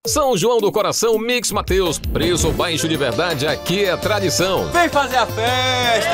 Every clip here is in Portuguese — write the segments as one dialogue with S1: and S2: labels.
S1: São João do Coração Mix Mateus, preço baixo de verdade, aqui é tradição.
S2: Vem fazer a festa!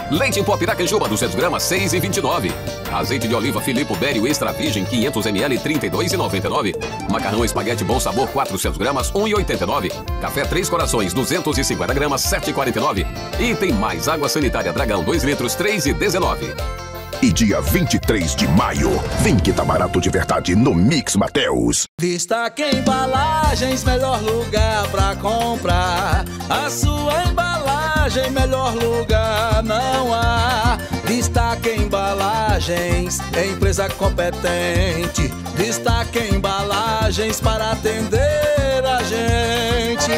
S1: Leite em pó Piracanjuba, 200 gramas, 6,29. Azeite de oliva Filipe Bério Extra Virgem, 500 ml, 32,99. Macarrão espaguete Bom Sabor, 400 gramas, 1,89. Café Três Corações, 250 gramas, 7,49. E tem mais água sanitária Dragão, 2 litros, 3,19.
S3: E dia 23 de maio, vem que tá barato de verdade no Mix Mateus.
S4: Destaque Embalagens, melhor lugar pra comprar. A sua embalagem, melhor lugar não há. Destaque Embalagens, é empresa competente. Destaque Embalagens para atender a gente.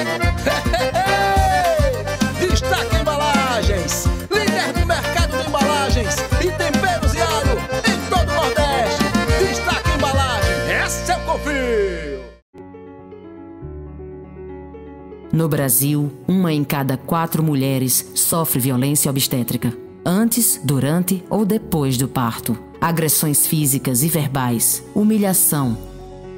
S4: Destaque Embalagens, líder do mercado de embalagens e temperos e alho em todo o Nordeste. Destaque Embalagem, esse eu confio.
S5: No Brasil, 1 em cada 4 mulheres sofre violência obstétrica, antes, durante ou depois do parto. Agressões físicas e verbais, humilhação,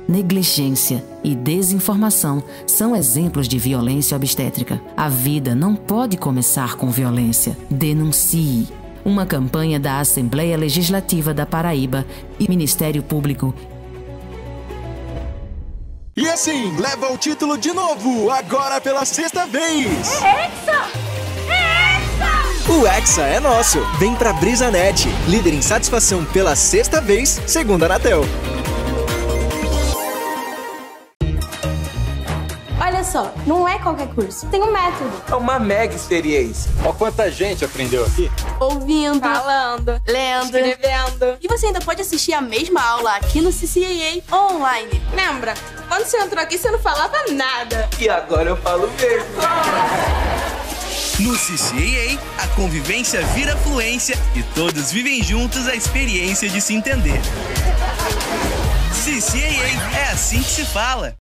S5: negligência e desinformação são exemplos de violência obstétrica. A vida não pode começar com violência. Denuncie. Uma campanha da Assembleia Legislativa da Paraíba e Ministério Público.
S2: E assim, leva o título de novo, agora pela 6ª vez. O Hexa é nosso. Vem pra BrisaNet, líder em satisfação pela 6ª vez, segundo a Anatel.
S6: Olha só, não é qualquer curso, tem um método.
S2: É uma mega experiência. Ó quanta gente aprendeu aqui.
S6: Ouvindo,
S7: falando,
S6: lendo,
S7: escrevendo.
S6: E você ainda pode assistir a mesma aula aqui no CCAA online.
S7: Lembra? Quando você entrou aqui, você não falava nada.
S2: E agora eu falo mesmo.
S8: No CCAA, a convivência vira fluência e todos vivem juntos a experiência de se entender. CCAA, é assim que se fala.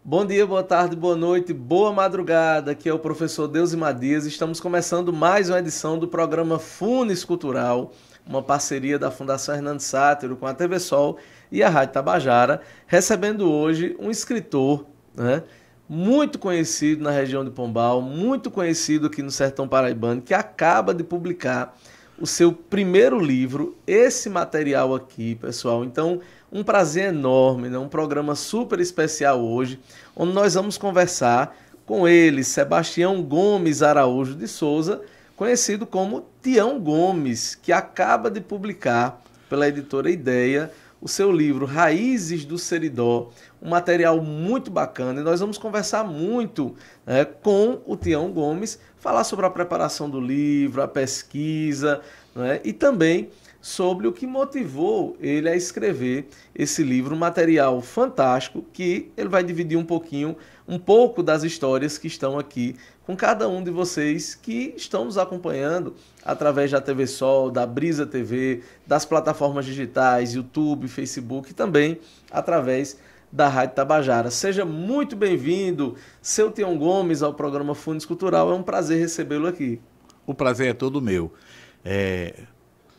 S9: Bom dia, boa tarde, boa noite, boa madrugada. Aqui é o professor Deusimar Dias. Estamos começando mais uma edição do programa Funes Cultural, uma parceria da Fundação Hernando Sátiro com a TV Sol e a Rádio Tabajara, recebendo hoje um escritor, né, muito conhecido na região de Pombal, muito conhecido aqui no Sertão Paraibano, que acaba de publicar o seu primeiro livro, esse material aqui, pessoal. Então, um prazer enorme, né? Um programa super especial hoje, onde nós vamos conversar com ele, Sebastião Gomes Araújo de Souza, conhecido como Tião Gomes, que acaba de publicar pela editora Ideia o seu livro Raízes do Seridó, um material muito bacana, e nós vamos conversar muito, né, com o Tião Gomes, falar sobre a preparação do livro, a pesquisa, né, e também sobre o que motivou ele a escrever esse livro, um material fantástico que ele vai dividir um pouco das histórias que estão aqui com cada um de vocês que estão nos acompanhando através da TV Sol, da Brisa TV, das plataformas digitais, YouTube, Facebook e também através da Rádio Tabajara. Seja muito bem-vindo, seu Tião Gomes, ao programa Funes Cultural. É um prazer recebê-lo aqui.
S10: O prazer é todo meu.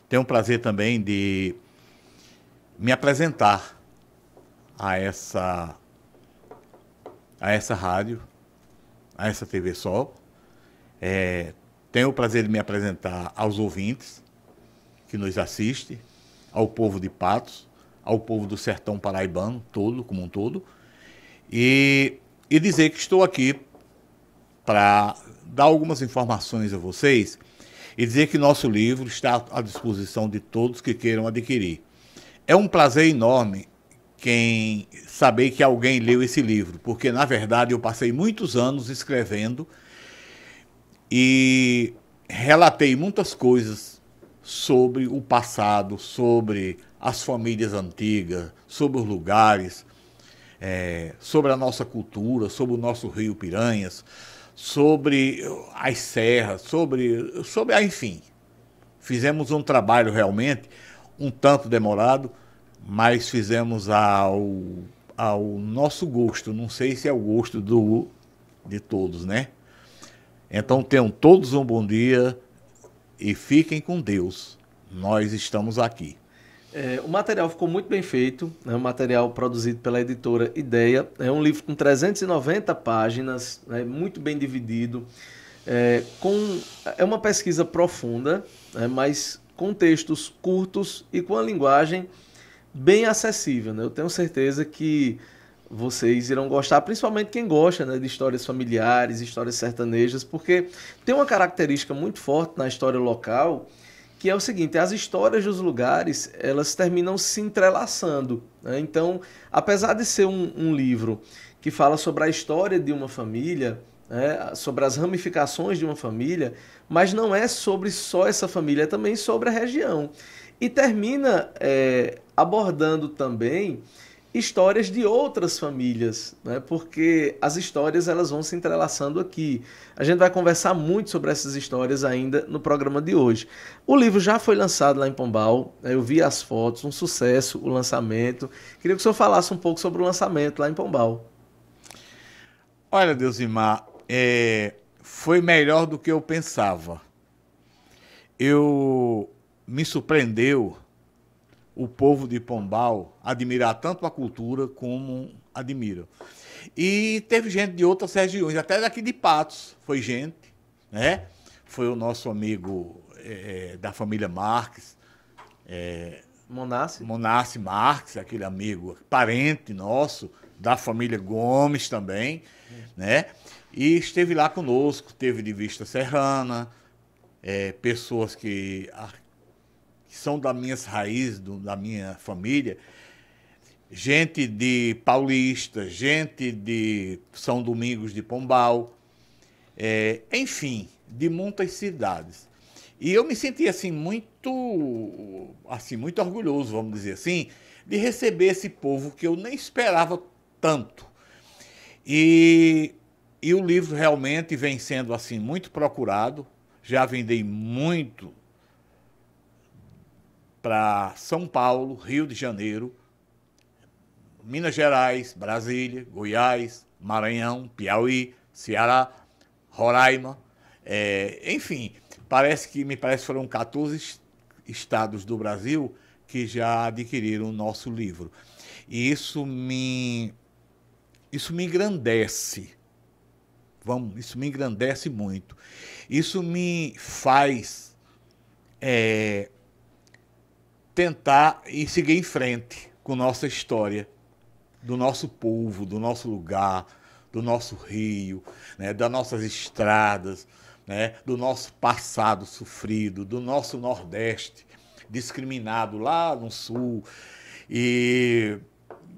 S10: Tenho o prazer também de me apresentar a essa rádio, a essa TV Sol. Tenho o prazer de me apresentar aos ouvintes que nos assistem, ao povo de Patos, ao povo do Sertão Paraibano, todo, como um todo, e dizer que estou aqui para dar algumas informações a vocês e dizer que nosso livro está à disposição de todos que queiram adquirir. É um prazer enorme saber que alguém leu esse livro, porque, na verdade, eu passei muitos anos escrevendo e relatei muitas coisas sobre o passado, sobre as famílias antigas, sobre os lugares, sobre a nossa cultura, sobre o nosso rio Piranhas, sobre as serras, enfim. Fizemos um trabalho realmente um tanto demorado, mas fizemos ao nosso gosto. Não sei se é o gosto de todos, né? Então tenham todos um bom dia e fiquem com Deus. Nós estamos aqui.
S9: O material ficou muito bem feito, é um material produzido pela editora Ideia, é um livro com 390 páginas, muito bem dividido, é uma pesquisa profunda, mas com textos curtos e com a linguagem bem acessível. Eu tenho certeza que vocês irão gostar, principalmente quem gosta de histórias familiares, histórias sertanejas, porque tem uma característica muito forte na história local, que é o seguinte: as histórias dos lugares, elas terminam se entrelaçando. Então, apesar de ser um livro que fala sobre a história de uma família, sobre as ramificações de uma família, mas não é sobre só essa família, é também sobre a região. E termina abordando também histórias de outras famílias, porque as histórias elas vão se entrelaçando aqui. A gente vai conversar muito sobre essas histórias ainda no programa de hoje. O livro já foi lançado lá em Pombal, eu vi as fotos, um sucesso o lançamento. Queria que o senhor falasse um pouco sobre o lançamento lá em Pombal.
S10: Olha, Deusimar, foi melhor do que eu pensava. Me surpreendeu o povo de Pombal admirar tanto a cultura como admiram. E teve gente de outras regiões, até daqui de Patos, foi gente, né? Foi o nosso amigo da família Marques, Monassi Marques, aquele amigo, parente nosso, da família Gomes também, né? E esteve lá conosco, teve de Vista Serrana, pessoas que são das minhas raízes, da minha família, gente de Paulista, gente de São Domingos de Pombal, enfim, de muitas cidades. E eu me senti assim muito orgulhoso, vamos dizer assim, de receber esse povo que eu nem esperava tanto. E o livro realmente vem sendo assim muito procurado. Já vendi muito para São Paulo, Rio de Janeiro, Minas Gerais, Brasília, Goiás, Maranhão, Piauí, Ceará, Roraima, enfim, me parece que foram 14 estados do Brasil que já adquiriram o nosso livro. E isso me engrandece. Isso me engrandece muito. Isso me faz tentar e seguir em frente com nossa história, do nosso povo, do nosso lugar, do nosso rio, das nossas estradas, do nosso passado sofrido, do nosso Nordeste discriminado lá no Sul, e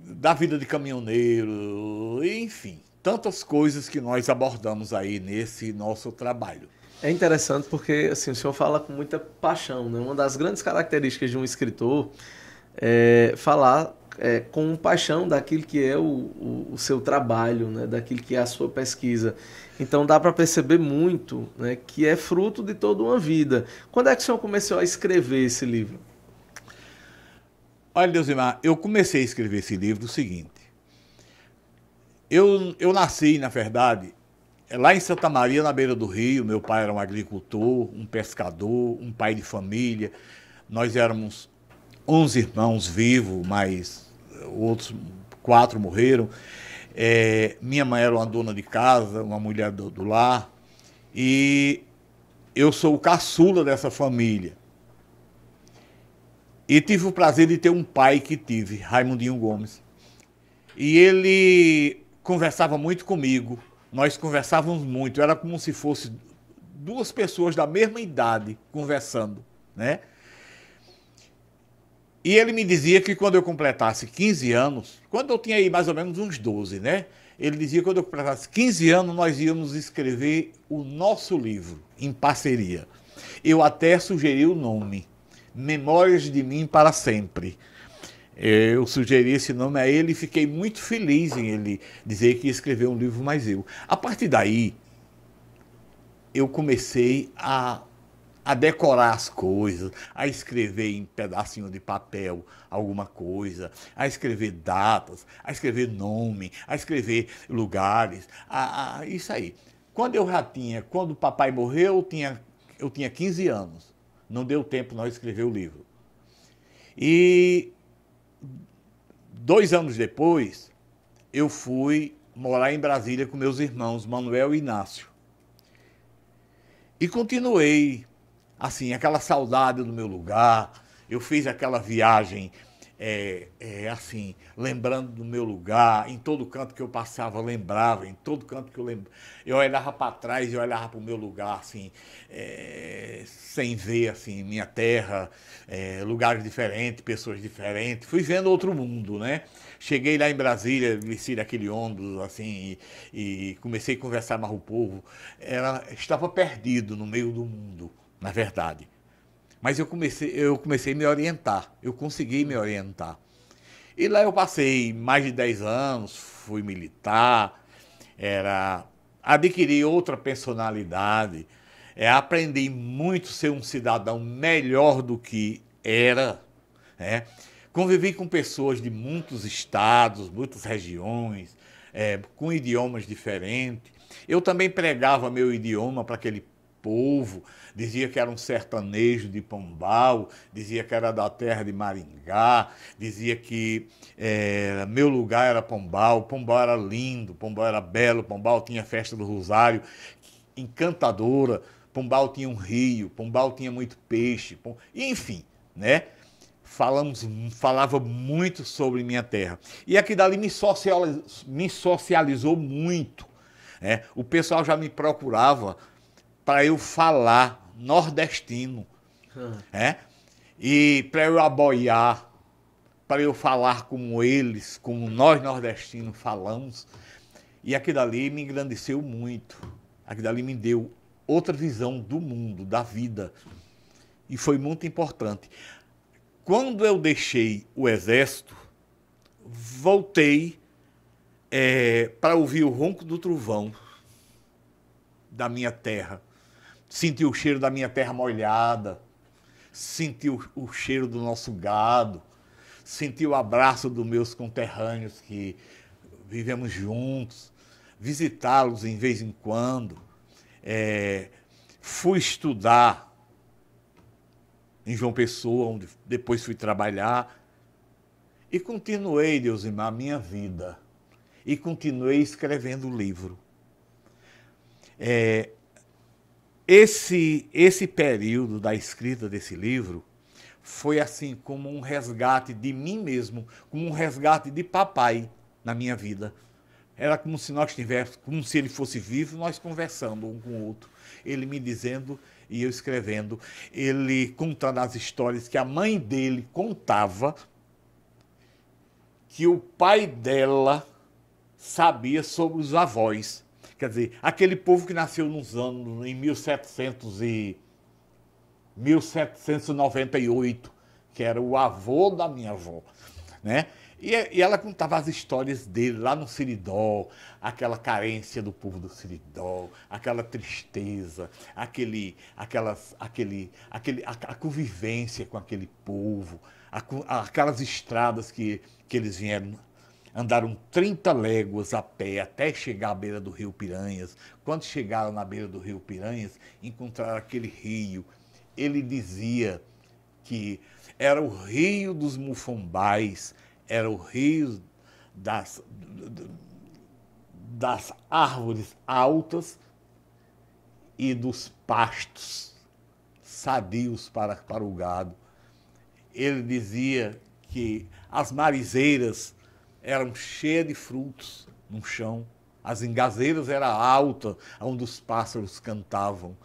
S10: da vida de caminhoneiro, enfim, tantas coisas que nós abordamos aí nesse nosso trabalho.
S9: É interessante porque assim, o senhor fala com muita paixão, Uma das grandes características de um escritor é falar com paixão daquilo que é o seu trabalho, daquilo que é a sua pesquisa. Então dá para perceber muito que é fruto de toda uma vida. Quando é que o senhor começou a escrever esse livro?
S10: Olha, Deusimar, eu comecei a escrever esse livro o seguinte. Eu nasci, na verdade, lá em Santa Maria, na beira do rio. Meu pai era um agricultor, um pescador, um pai de família. Nós éramos 11 irmãos vivos, mas outros 4 morreram. Minha mãe era uma dona de casa, uma mulher do lar. E eu sou o caçula dessa família. E tive o prazer de ter um pai que tive, Raimundinho Gomes. E ele conversava muito comigo. Nós conversávamos muito, era como se fosse 2 pessoas da mesma idade conversando, E ele me dizia que quando eu completasse 15 anos, quando eu tinha aí mais ou menos uns 12, Ele dizia que quando eu completasse 15 anos, nós íamos escrever o nosso livro, em parceria. Eu até sugeri o nome, Memórias de Mim para Sempre. Eu sugeri esse nome a ele e fiquei muito feliz em ele dizer que ia escrever um livro mais eu. A partir daí, eu comecei a decorar as coisas, a escrever em pedacinho de papel alguma coisa, a escrever datas, a escrever nome, a escrever lugares, isso aí. Quando o papai morreu, eu tinha 15 anos. Não deu tempo nós escrever o livro. E 2 anos depois, eu fui morar em Brasília com meus irmãos, Manuel e Inácio. E continuei, assim, aquela saudade do meu lugar. Eu fiz aquela viagem, assim, lembrando do meu lugar. Em todo canto que eu passava, eu lembrava. Em todo canto que eu olhava para trás, eu olhava para o meu lugar, assim, sem ver, assim, minha terra, lugares diferentes, pessoas diferentes. Fui vendo outro mundo, né? Cheguei lá em Brasília, desci daquele ônibus, assim, e comecei a conversar mais com o povo. Estava perdido no meio do mundo, na verdade. Mas eu comecei a me orientar, eu consegui me orientar. E lá eu passei mais de 10 anos, fui militar, adquiri outra personalidade, aprendi muito a ser um cidadão melhor do que era, né? Convivi com pessoas de muitos estados, muitas regiões, com idiomas diferentes. Eu também pregava meu idioma para aquele povo, dizia que era um sertanejo de Pombal, dizia que era da terra de Maringá, dizia que meu lugar era Pombal, Pombal era lindo, Pombal era belo, Pombal tinha festa do Rosário, encantadora, Pombal tinha um rio, Pombal tinha muito peixe, enfim, né? Falava muito sobre minha terra. E aqui dali me socializou muito. O pessoal já me procurava para eu falar nordestino. E para eu aboiar, para eu falar como eles, como nós nordestinos falamos. E aqui dali me engrandeceu muito. Aqui dali me deu outra visão do mundo, da vida. E foi muito importante. Quando eu deixei o exército, voltei para ouvir o ronco do trovão da minha terra. Senti o cheiro da minha terra molhada, senti o cheiro do nosso gado, senti o abraço dos meus conterrâneos que vivemos juntos, visitá-los em vez em quando. Fui estudar em João Pessoa, onde depois fui trabalhar, e continuei, Deusimar, a minha vida, e continuei escrevendo o livro. Esse período da escrita desse livro foi assim como um resgate de mim mesmo, como um resgate de papai na minha vida. Era como se nós tivéssemos, como se ele fosse vivo, nós conversando um com o outro. Ele me dizendo e eu escrevendo. Ele contando as histórias que a mãe dele contava, que o pai dela sabia sobre os avós. Quer dizer, aquele povo que nasceu nos anos, em 1798, que era o avô da minha avó, né? E ela contava as histórias dele lá no Seridó, aquela carência do povo do Seridó, aquela tristeza, a convivência com aquele povo, aquelas estradas que eles vieram, andaram 30 léguas a pé até chegar à beira do rio Piranhas. Quando chegaram na beira do rio Piranhas, encontraram aquele rio. Ele dizia que era o rio dos mufumbais, era o rio das árvores altas e dos pastos sadios para o gado. Ele dizia que as marizeiras eram cheias de frutos no chão, as engazeiras eram altas, onde os pássaros cantavam.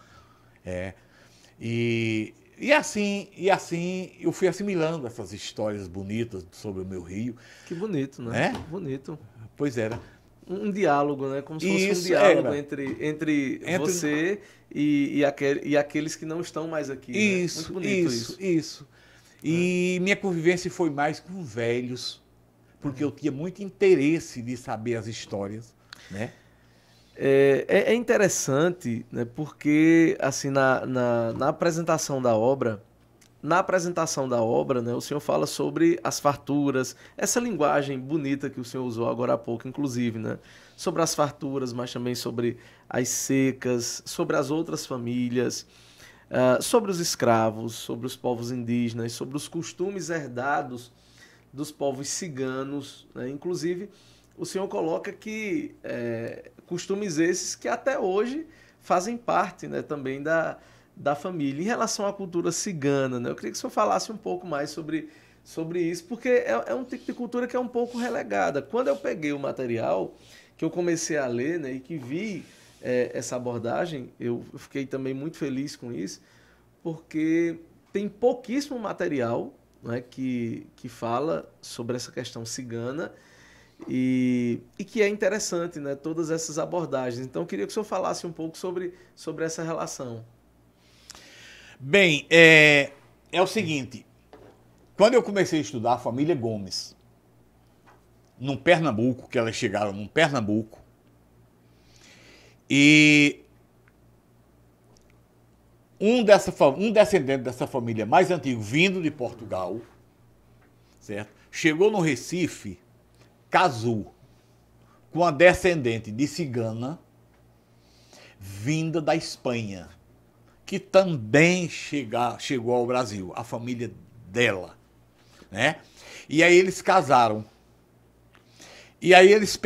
S10: E assim eu fui assimilando essas histórias bonitas sobre o meu rio.
S9: Que bonito, né? Bonito.
S10: Pois era.
S9: Um diálogo, né? Como se fosse um diálogo entre você e aqueles que não estão mais aqui.
S10: Isso, né? Muito bonito isso. E minha convivência foi mais com velhos, porque eu tinha muito interesse de saber as histórias, né?
S9: É interessante, né, porque assim, na apresentação da obra, né, o senhor fala sobre as farturas, essa linguagem bonita que o senhor usou agora há pouco, inclusive, né, sobre as farturas, mas também sobre as secas, sobre as outras famílias. sobre os escravos, sobre os povos indígenas, sobre os costumes herdados dos povos ciganos, né? Inclusive, o senhor coloca que costumes esses que até hoje fazem parte, né, também da família. Em relação à cultura cigana, né, eu queria que o senhor falasse um pouco mais sobre isso, porque é um tipo de cultura que é um pouco relegada. Quando eu peguei o material, que eu comecei a ler, né, e que vi essa abordagem, eu fiquei também muito feliz com isso, porque tem pouquíssimo material, né, que fala sobre essa questão cigana e que é interessante, né, todas essas abordagens. Então, eu queria que o senhor falasse um pouco sobre essa relação.
S10: Bem, é o seguinte, quando eu comecei a estudar a família Gomes, num Pernambuco, que elas chegaram num Pernambuco, e um descendente dessa família mais antigo, vindo de Portugal, certo? Chegou no Recife, casou com a descendente de cigana, vinda da Espanha, que também chegou ao Brasil, a família dela, né? E aí eles casaram. E aí eles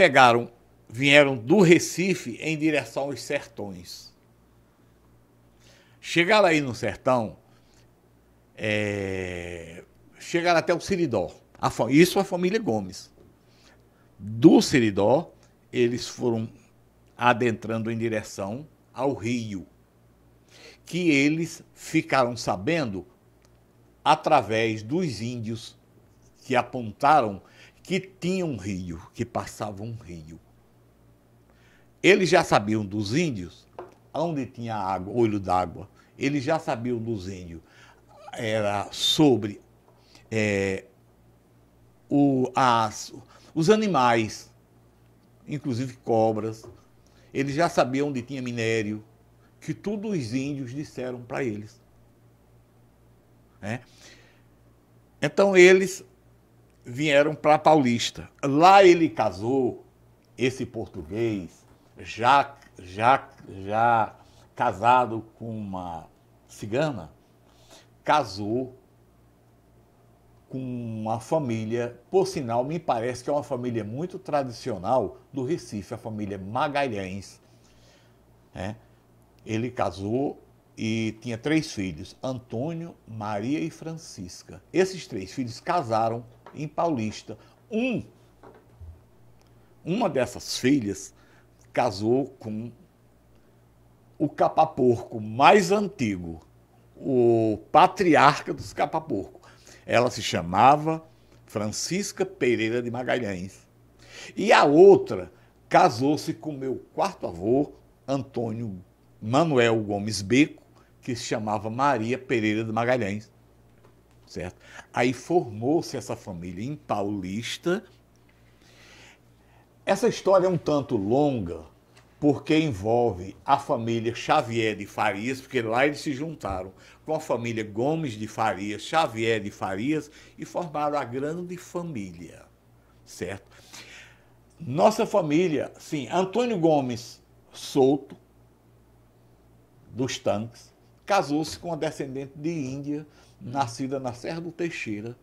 S10: vieram do Recife em direção aos sertões. Chegaram aí no sertão, chegaram até o Seridó. Isso a família Gomes. Do Seridó, eles foram adentrando em direção ao rio, que eles ficaram sabendo através dos índios que apontaram que tinha um rio, que passava um rio. Eles já sabiam dos índios onde tinha água, olho d'água. Eles já sabiam dos índios. Era sobre os animais, inclusive cobras. Eles já sabiam onde tinha minério, que tudo os índios disseram para eles. Então eles vieram para Paulista. Lá ele casou, esse português, já casado com uma cigana, casou com uma família, por sinal, me parece que é uma família muito tradicional do Recife, a família Magalhães. Ele casou e tinha 3 filhos, Antônio, Maria e Francisca. Esses 3 filhos casaram em Paulista. Uma dessas filhas casou com o capa-porco mais antigo, o patriarca dos capa-porco. Ela se chamava Francisca Pereira de Magalhães. E a outra casou-se com meu 4º avô, Antônio Manuel Gomes Beco, que se chamava Maria Pereira de Magalhães. Certo? Aí formou-se essa família em Paulista. Essa história é um tanto longa, porque envolve a família Xavier de Farias, porque lá eles se juntaram com a família Gomes de Farias, Xavier de Farias, e formaram a grande família, certo? Nossa família, sim, Antônio Gomes Souto, dos Tanques, casou-se com uma descendente de Índia, nascida na Serra do Teixeira,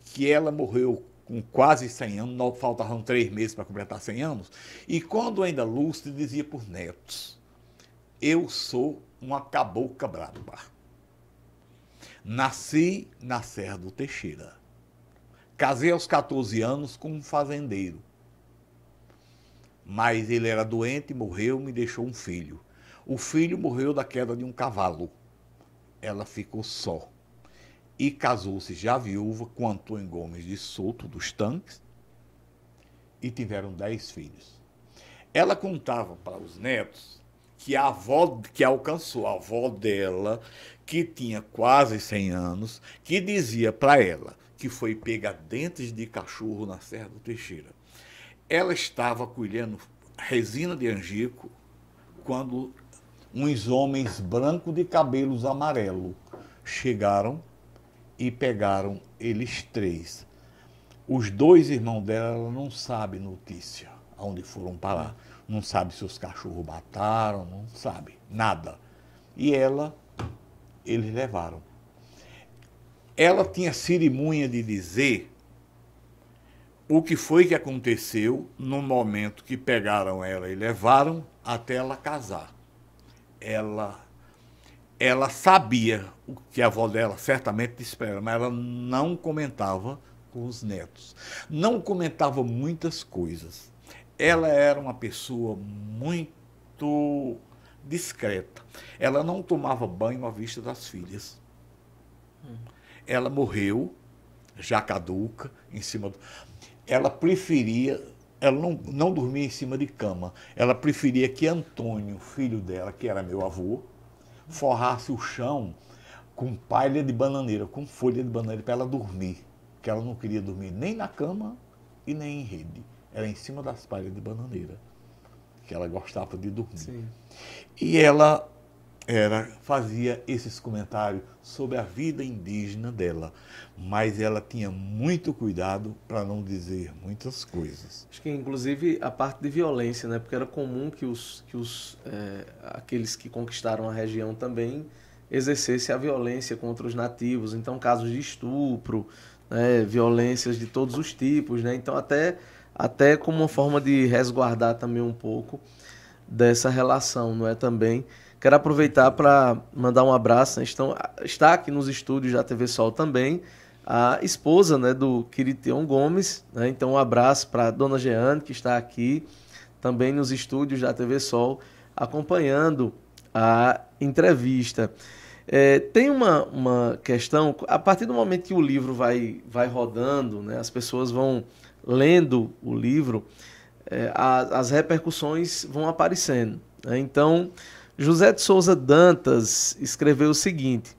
S10: que ela morreu com quase 100 anos, faltavam 3 meses para completar 100 anos, e quando ainda lúcido dizia por netos: eu sou uma cabocla braba. Nasci na Serra do Teixeira. Casei aos 14 anos com um fazendeiro. Mas ele era doente, morreu, me deixou um filho. O filho morreu da queda de um cavalo. Ela ficou só. E casou-se já viúva com Antônio Gomes de Souto, dos Tanques, e tiveram 10 filhos. Ela contava para os netos que a avó, que alcançou a avó dela, que tinha quase 100 anos, que dizia para ela que foi pega dentes de cachorro na Serra do Teixeira. Ela estava colhendo resina de angico quando uns homens brancos de cabelos amarelos chegaram e pegaram eles 3. Os 2 irmãos dela, ela não sabe notícia aonde foram parar. Não sabe se os cachorros mataram, não sabe nada. E ela eles levaram. Ela tinha cerimônia de dizer o que foi que aconteceu no momento que pegaram ela e levaram até ela casar. Ela sabia o que a avó dela certamente espera, mas ela não comentava com os netos. Não comentava muitas coisas. Ela era uma pessoa muito discreta. Ela não tomava banho à vista das filhas. Ela morreu, já caduca, em cima do... Ela preferia... Ela não dormia em cima de cama. Ela preferia que Antônio, filho dela, que era meu avô, forrasse o chão com palha de bananeira, com folha de bananeira, para ela dormir. Porque ela não queria dormir nem na cama e nem em rede. Era em cima das palhas de bananeira que ela gostava de dormir. Sim. E ela fazia esses comentários sobre a vida indígena dela, mas ela tinha muito cuidado para não dizer muitas coisas.
S9: Acho que inclusive a parte de violência, né? Porque era comum que aqueles que conquistaram a região também exercessem a violência contra os nativos. Então, casos de estupro, né? Violências de todos os tipos, né? Então, até como uma forma de resguardar também um pouco dessa relação, não é? Também quero aproveitar para mandar um abraço, né? Está aqui nos estúdios da TV Sol também a esposa, né, do Quiriteon Gomes, né? Então um abraço para a dona Jeane, que está aqui também nos estúdios da TV Sol acompanhando a entrevista. Tem uma questão, a partir do momento que o livro vai rodando, né, as pessoas vão lendo o livro, as repercussões vão aparecendo, né? Então, José de Souza Dantas escreveu o seguinte: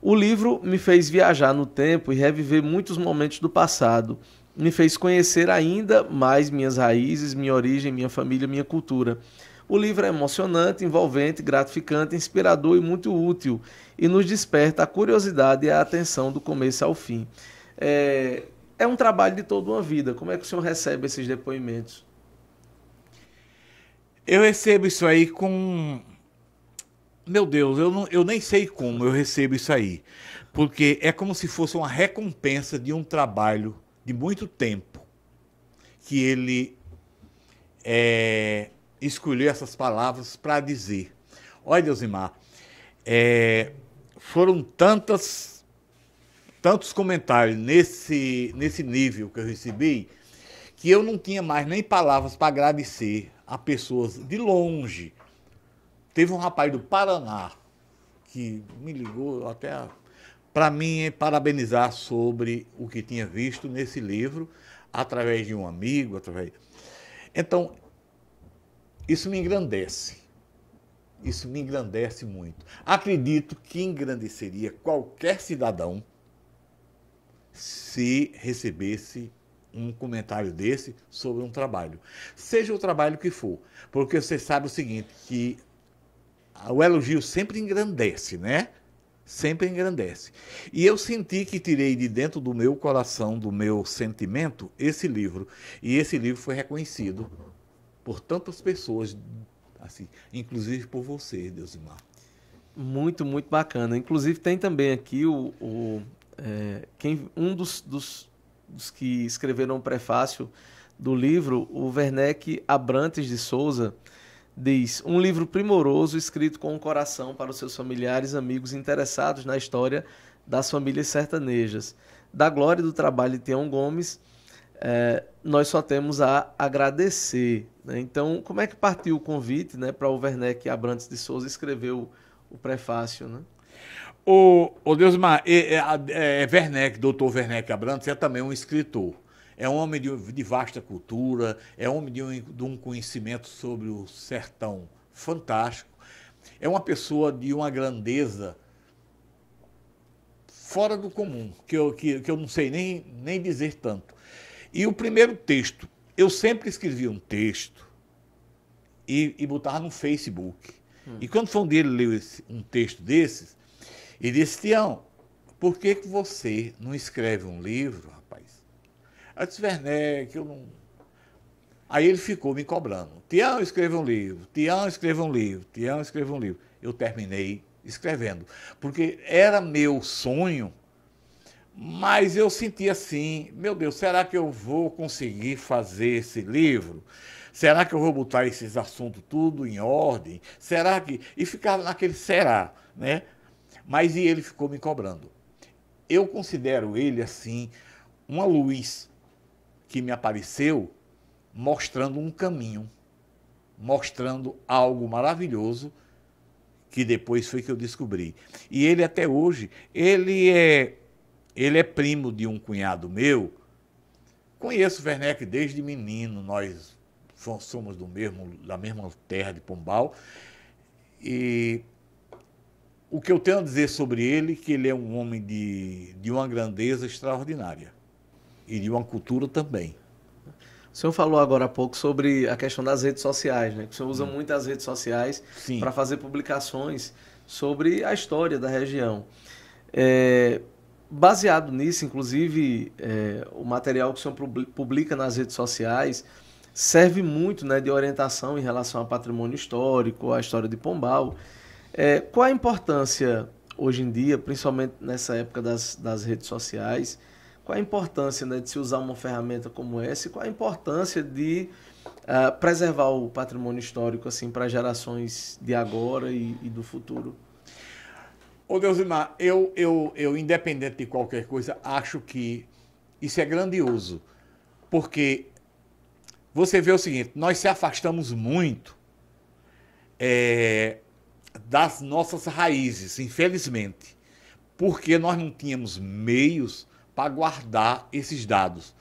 S9: o livro me fez viajar no tempo e reviver muitos momentos do passado. Me fez conhecer ainda mais minhas raízes, minha origem, minha família, minha cultura. O livro é emocionante, envolvente, gratificante, inspirador e muito útil, e nos desperta a curiosidade e a atenção do começo ao fim. É um trabalho de toda uma vida. Como é que o senhor recebe esses depoimentos?
S10: Eu recebo isso aí com... Meu Deus, eu nem sei como eu recebo isso aí. Porque é como se fosse uma recompensa de um trabalho de muito tempo que ele escolheu essas palavras para dizer. Olha, Deusimar, foram tantos comentários nesse nível que eu recebi que eu não tinha mais nem palavras para agradecer a pessoas de longe. Teve um rapaz do Paraná que me ligou até para mim parabenizar sobre o que tinha visto nesse livro, através de um amigo, Então, isso me engrandece. Isso me engrandece muito. Acredito que engrandeceria qualquer cidadão se recebesse um comentário desse sobre um trabalho. Seja o trabalho que for. Porque você sabe o seguinte, que o elogio sempre engrandece, né? Sempre engrandece. E eu senti que tirei de dentro do meu coração, do meu sentimento, esse livro. E esse livro foi reconhecido por tantas pessoas, assim, inclusive por você, Deusimar.
S9: Muito, muito bacana. Inclusive tem também aqui um dos que escreveram o prefácio do livro, o Werneck Abrantes de Souza, diz: um livro primoroso escrito com o coração para os seus familiares, amigos interessados na história das famílias sertanejas. Da glória do trabalho de Theon Gomes, nós só temos a agradecer, né? Então, como é que partiu o convite, né, para o Werneck Abrantes de Souza escrever o prefácio, né?
S10: O Deusmar, Werneck, doutor Werneck Abrantes, é também um escritor. É um homem de vasta cultura, é um homem de um conhecimento sobre o sertão fantástico. É uma pessoa de uma grandeza fora do comum, que eu não sei nem dizer tanto. E o primeiro texto, eu sempre escrevia um texto e botava no Facebook. E quando foi um dia ele leu um texto desses, ele disse: Tião, por que você não escreve um livro, rapaz? Eu disse: Werneck, eu não... Aí ele ficou me cobrando. Tião, escreva um livro. Tião, escreva um livro. Tião, escreva um livro. Eu terminei escrevendo. Porque era meu sonho, mas eu senti assim, meu Deus, será que eu vou conseguir fazer esse livro? Será que eu vou botar esses assuntos tudo em ordem? Será que... E ficava naquele será, né? Mas e ele ficou me cobrando. Eu considero ele, assim, uma luz que me apareceu mostrando um caminho, mostrando algo maravilhoso que depois foi que eu descobri. E ele até hoje, ele é primo de um cunhado meu. Conheço o Werneck desde menino, nós somos da mesma terra de Pombal. E o que eu tenho a dizer sobre ele é que ele é um homem de uma grandeza extraordinária e de uma cultura também.
S9: O senhor falou agora há pouco sobre a questão das redes sociais, né? Que o senhor usa muito as redes sociais para fazer publicações sobre a história da região. Baseado nisso, inclusive, o material que o senhor publica nas redes sociais serve muito, né, de orientação em relação ao patrimônio histórico, à história de Pombal. Qual a importância hoje em dia, principalmente nessa época das redes sociais, qual a importância, né, de se usar uma ferramenta como essa e qual a importância de preservar o patrimônio histórico assim, para gerações de agora e do futuro?
S10: Ô Deusimar, eu, independente de qualquer coisa, acho que isso é grandioso, porque você vê o seguinte, nós se afastamos muito das nossas raízes, infelizmente, porque nós não tínhamos meios para guardar esses dados.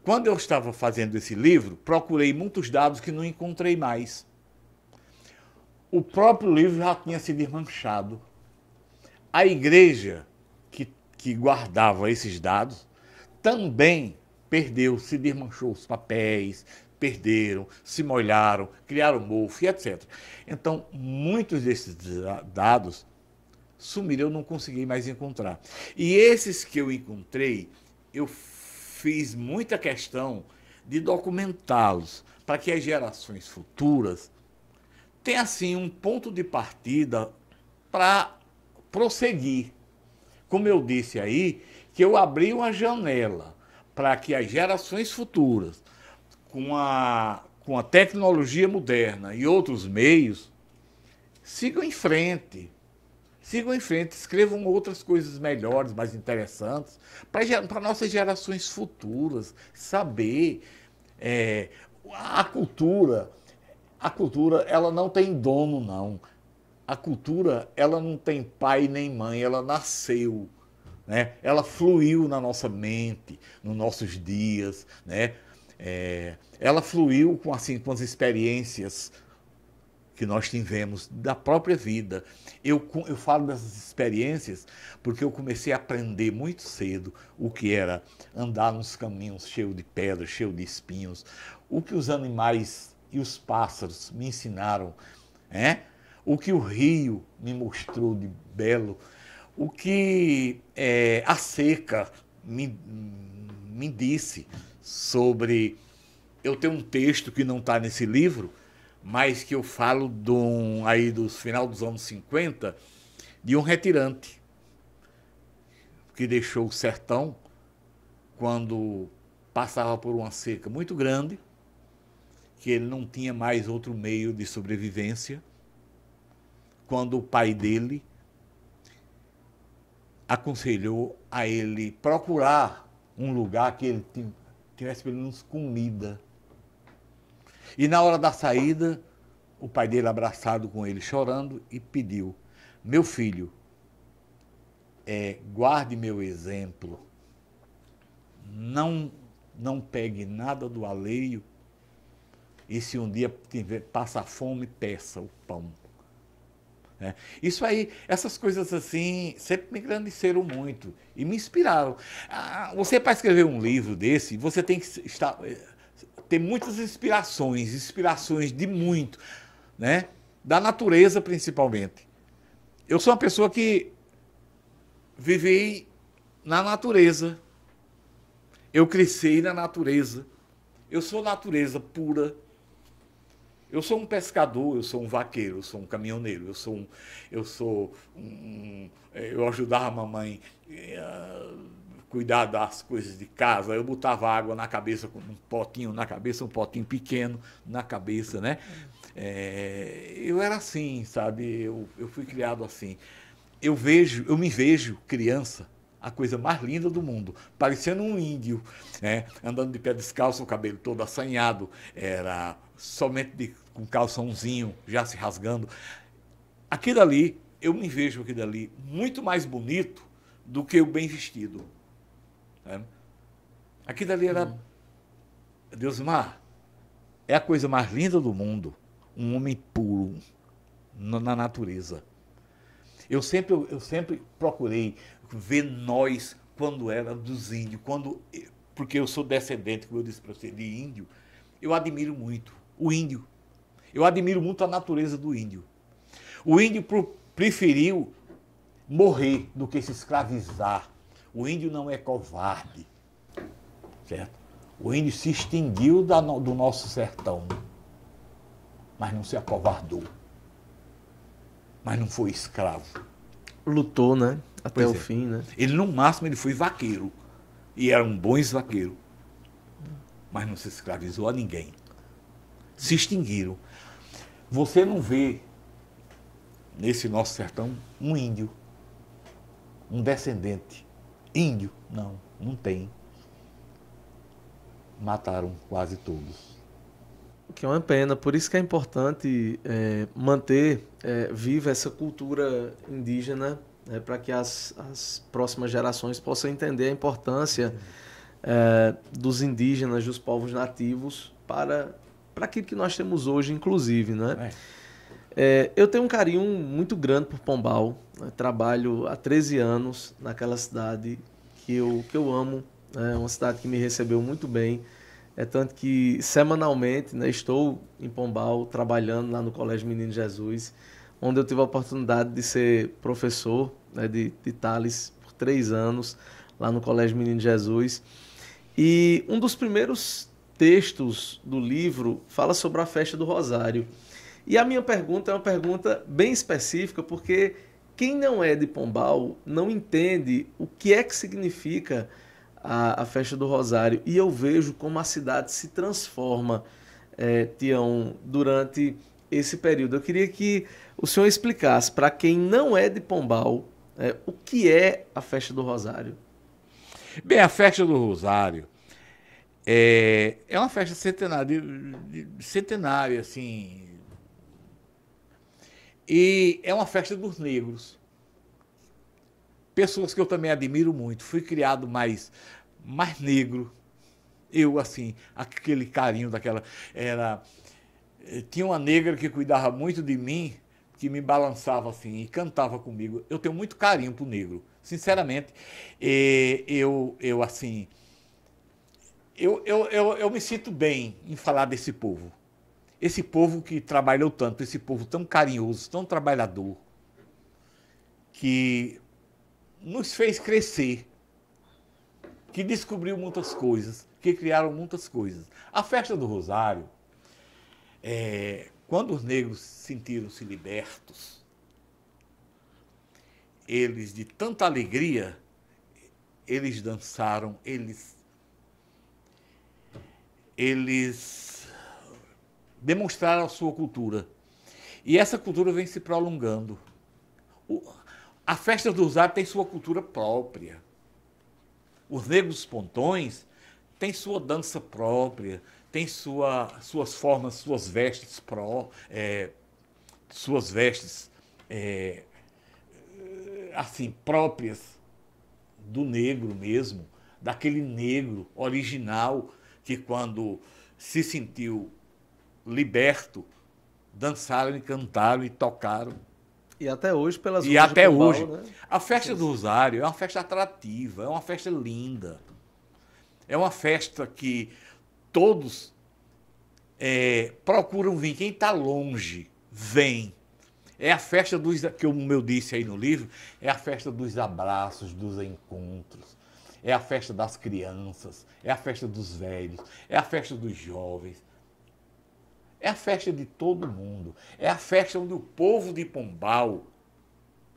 S10: Quando eu estava fazendo esse livro, procurei muitos dados que não encontrei mais. O próprio livro já tinha se desmanchado. A igreja que guardava esses dados também perdeu, se desmanchou os papéis, perderam, se molharam, criaram mofo e etc. Então, muitos desses dados sumiram, eu não consegui mais encontrar. E esses que eu encontrei, eu fiz muita questão de documentá-los para que as gerações futuras tenham, assim, um ponto de partida para prosseguir. Como eu disse aí, que eu abri uma janela para que as gerações futuras, com a tecnologia moderna e outros meios, sigam em frente, escrevam outras coisas melhores, mais interessantes, para nossas gerações futuras saber. A cultura, ela não tem dono, não. A cultura, ela não tem pai nem mãe, ela nasceu, né? Ela fluiu na nossa mente, nos nossos dias, né? Ela fluiu com as experiências que nós tivemos da própria vida. Eu falo dessas experiências porque eu comecei a aprender muito cedo o que era andar nos caminhos cheios de pedras, cheios de espinhos, o que os animais e os pássaros me ensinaram, o que o rio me mostrou de belo, o que a seca me disse sobre... Eu tenho um texto que não está nesse livro, mas que eu falo aí do final dos anos 50, de um retirante que deixou o sertão quando passava por uma seca muito grande, que ele não tinha mais outro meio de sobrevivência, quando o pai dele aconselhou a ele procurar um lugar que ele tivesse pelo menos comida. E na hora da saída, o pai dele abraçado com ele, chorando, e pediu: meu filho, guarde meu exemplo, não pegue nada do alheio, e se um dia passar fome, peça o pão. Isso aí, essas coisas assim, sempre me engrandeceram muito e me inspiraram. Você, para escrever um livro desse, você tem que ter muitas inspirações de muito, né? Da natureza, principalmente. Eu sou uma pessoa que vivi na natureza, eu cresci na natureza, eu sou natureza pura. Eu sou um pescador, eu sou um vaqueiro, eu sou um caminhoneiro, eu ajudava a mamãe cuidar das coisas de casa, eu botava água na cabeça com um potinho na cabeça, um potinho pequeno na cabeça, né? Eu era assim, sabe? Eu fui criado assim. Eu me vejo criança, a coisa mais linda do mundo, parecendo um índio, né? Andando de pé descalço, o cabelo todo assanhado, era somente com calçãozinho já se rasgando. Aquilo ali, eu me vejo aquilo ali muito mais bonito do que o bem vestido. Né? Aquilo ali era, Deusmar, é a coisa mais linda do mundo, um homem puro na natureza. Eu sempre procurei ver nós quando era dos índios, porque eu sou descendente, como eu disse para você, de índio. Eu admiro muito o índio. Eu admiro muito a natureza do índio. O índio preferiu morrer do que se escravizar. O índio não é covarde, certo? O índio se extinguiu do nosso sertão, mas não se acovardou. Mas não foi escravo.
S9: Lutou, né? Até o fim, né?
S10: Ele, no máximo, ele foi vaqueiro. E era um bom vaqueiro. Mas não se escravizou a ninguém. Se extinguiram. Você não vê, nesse nosso sertão, um índio. Um descendente. Índio. Não tem. Mataram quase todos.
S9: Que é uma pena, por isso que é importante manter viva essa cultura indígena, para que as próximas gerações possam entender a importância dos indígenas, dos povos nativos, para aquilo que nós temos hoje, inclusive. Né? Eu tenho um carinho muito grande por Pombal, né? Trabalho há 13 anos naquela cidade que eu amo, uma cidade que me recebeu muito bem. Tanto que semanalmente, né, estou em Pombal trabalhando lá no Colégio Menino Jesus, onde eu tive a oportunidade de ser professor, né, de Tales por 3 anos lá no Colégio Menino Jesus. E um dos primeiros textos do livro fala sobre a festa do Rosário. E a minha pergunta é uma pergunta bem específica, porque quem não é de Pombal não entende o que é que significa a festa do Rosário. E eu vejo como a cidade se transforma, Tião, durante esse período. Eu queria que o senhor explicasse para quem não é de Pombal o que é a festa do Rosário.
S10: Bem, a festa do Rosário é uma festa centenária, assim. E é uma festa dos negros. Pessoas que eu também admiro muito. Fui criado mais negro. Eu, assim, aquele carinho daquela... Tinha uma negra que cuidava muito de mim, que me balançava assim e cantava comigo. Eu tenho muito carinho pro negro, sinceramente. Eu me sinto bem em falar desse povo. Esse povo que trabalhou tanto, esse povo tão carinhoso, tão trabalhador, que nos fez crescer, que descobriu muitas coisas, que criaram muitas coisas. A festa do Rosário, quando os negros sentiram-se libertos, eles, de tanta alegria, eles dançaram, eles demonstraram a sua cultura. E essa cultura vem se prolongando. A festa do Rosário tem sua cultura própria. Os negros pontões têm sua dança própria, têm suas formas, suas vestes assim, próprias do negro mesmo, daquele negro original que, quando se sentiu liberto, dançaram e cantaram e tocaram.
S9: E até hoje, pelas ruas
S10: E até
S9: de Pombal,
S10: hoje.
S9: né?
S10: A festa do Rosário é uma festa atrativa, é uma festa linda. É uma festa que todos procuram vir. Quem está longe, vem. É a festa como eu disse aí no livro, é a festa dos abraços, dos encontros. É a festa das crianças, é a festa dos velhos, é a festa dos jovens. É a festa de todo mundo. É a festa onde o povo de Pombal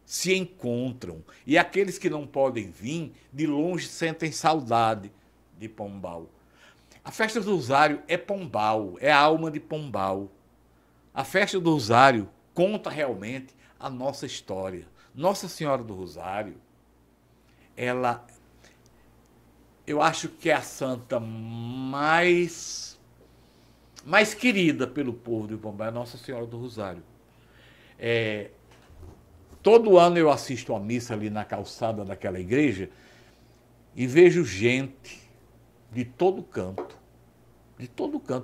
S10: se encontram. E aqueles que não podem vir, de longe sentem saudade de Pombal. A festa do Rosário é Pombal, é a alma de Pombal. A festa do Rosário conta realmente a nossa história. Nossa Senhora do Rosário, ela, eu acho que é a santa mais querida pelo povo de Pombal, é Nossa Senhora do Rosário. Todo ano eu assisto a missa ali na calçada daquela igreja e vejo gente de todo canto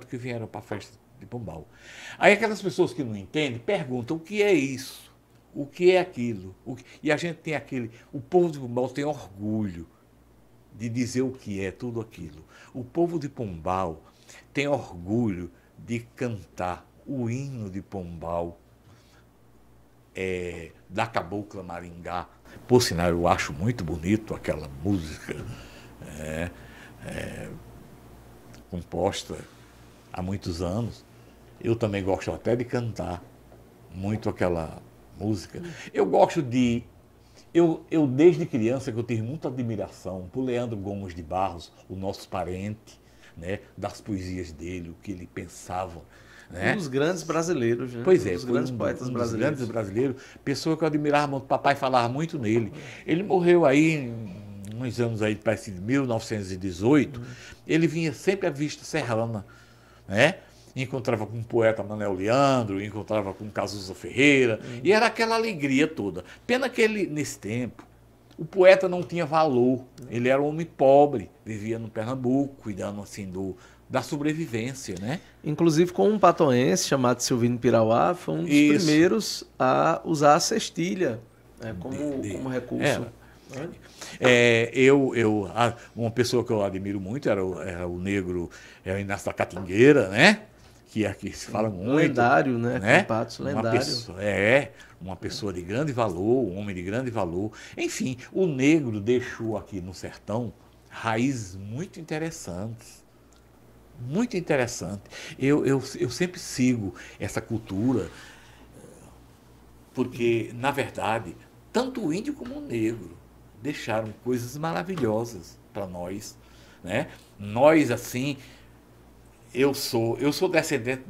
S10: que vieram para a festa de Pombal. Aí aquelas pessoas que não entendem perguntam o que é isso, o que é aquilo. E a gente tem o povo de Pombal tem orgulho de dizer o que é tudo aquilo. O povo de Pombal tem orgulho de cantar o hino de Pombal, da Cabocla Maringá. Por sinal, eu acho muito bonito aquela música, composta há muitos anos. Eu também gosto até de cantar muito aquela música. Eu gosto de... Eu desde criança que eu tive muita admiração por Leandro Gomes de Barros, o nosso parente, né, das poesias dele, o que ele pensava. Né?
S9: Um dos grandes brasileiros, né?
S10: Pois é,
S9: um dos grandes poetas brasileiros.
S10: Grandes brasileiros, pessoa que eu admirava muito, papai falava muito nele. Ele morreu aí, uns anos aí, parece de 1918, ele vinha sempre à Vista Serrana, né? Encontrava com o poeta Manuel Leandro, encontrava com Cazuza Ferreira, e era aquela alegria toda. Pena que ele, nesse tempo, o poeta não tinha valor, ele era um homem pobre, vivia no Pernambuco, cuidando assim da sobrevivência, né?
S9: Inclusive com um patoense chamado Silvino Pirauá, foi um dos primeiros a usar a cestilha, né, como recurso.
S10: Uma pessoa que eu admiro muito era o negro Inácio da Catingueira, né? Que aqui se fala muito.
S9: Lendário, né? Patos, lendário.
S10: Uma pessoa de grande valor, um homem de grande valor. Enfim, o negro deixou aqui no sertão raízes muito interessantes. Muito interessante. Eu sempre sigo essa cultura, porque, na verdade, tanto o índio como o negro deixaram coisas maravilhosas para nós, né? Nós, assim, eu sou descendente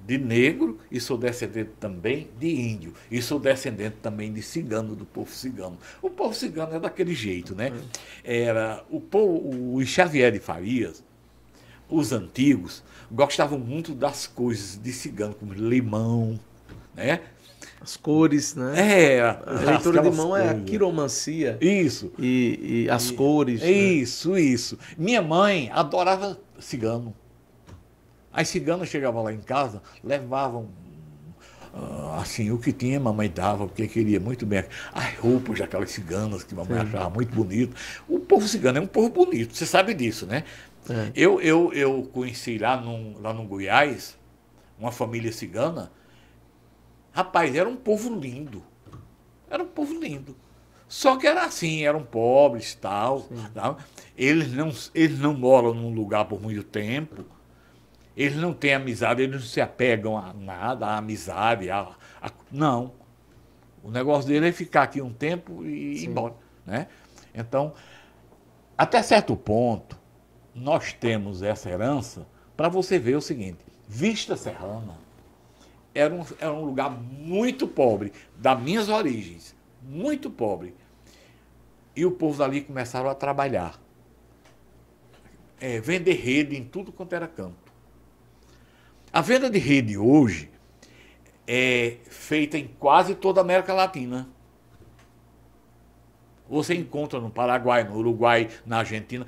S10: de negro e sou descendente também de índio. E sou descendente também de cigano, do povo cigano. O povo cigano é daquele jeito, né? Era o Xavier de Farias, os antigos, gostavam muito das coisas de cigano, como limão, né?
S9: As cores, né? A leitura de mão é a quiromancia.
S10: Isso.
S9: E as cores.
S10: Isso, né? Isso. Minha mãe adorava cigano. As ciganas chegavam lá em casa, levavam assim, o que tinha, mamãe dava, porque queria muito bem as roupas daquelas ciganas que mamãe achava muito bonito. O povo cigano é um povo bonito, você sabe disso, né? Eu conheci lá no Goiás uma família cigana. Rapaz, era um povo lindo. Era um povo lindo. Só que era assim, eram pobres e tal. Eles não moram num lugar por muito tempo. Eles não têm amizade, eles não se apegam a nada, a amizade. Não. O negócio dele é ficar aqui um tempo e ir embora. Né? Então, até certo ponto, nós temos essa herança para você ver o seguinte: Vista Serrana era um lugar muito pobre, das minhas origens, muito pobre. E o povo dali começaram a trabalhar, vender rede em tudo quanto era canto. A venda de rede hoje é feita em quase toda a América Latina. Você encontra no Paraguai, no Uruguai, na Argentina.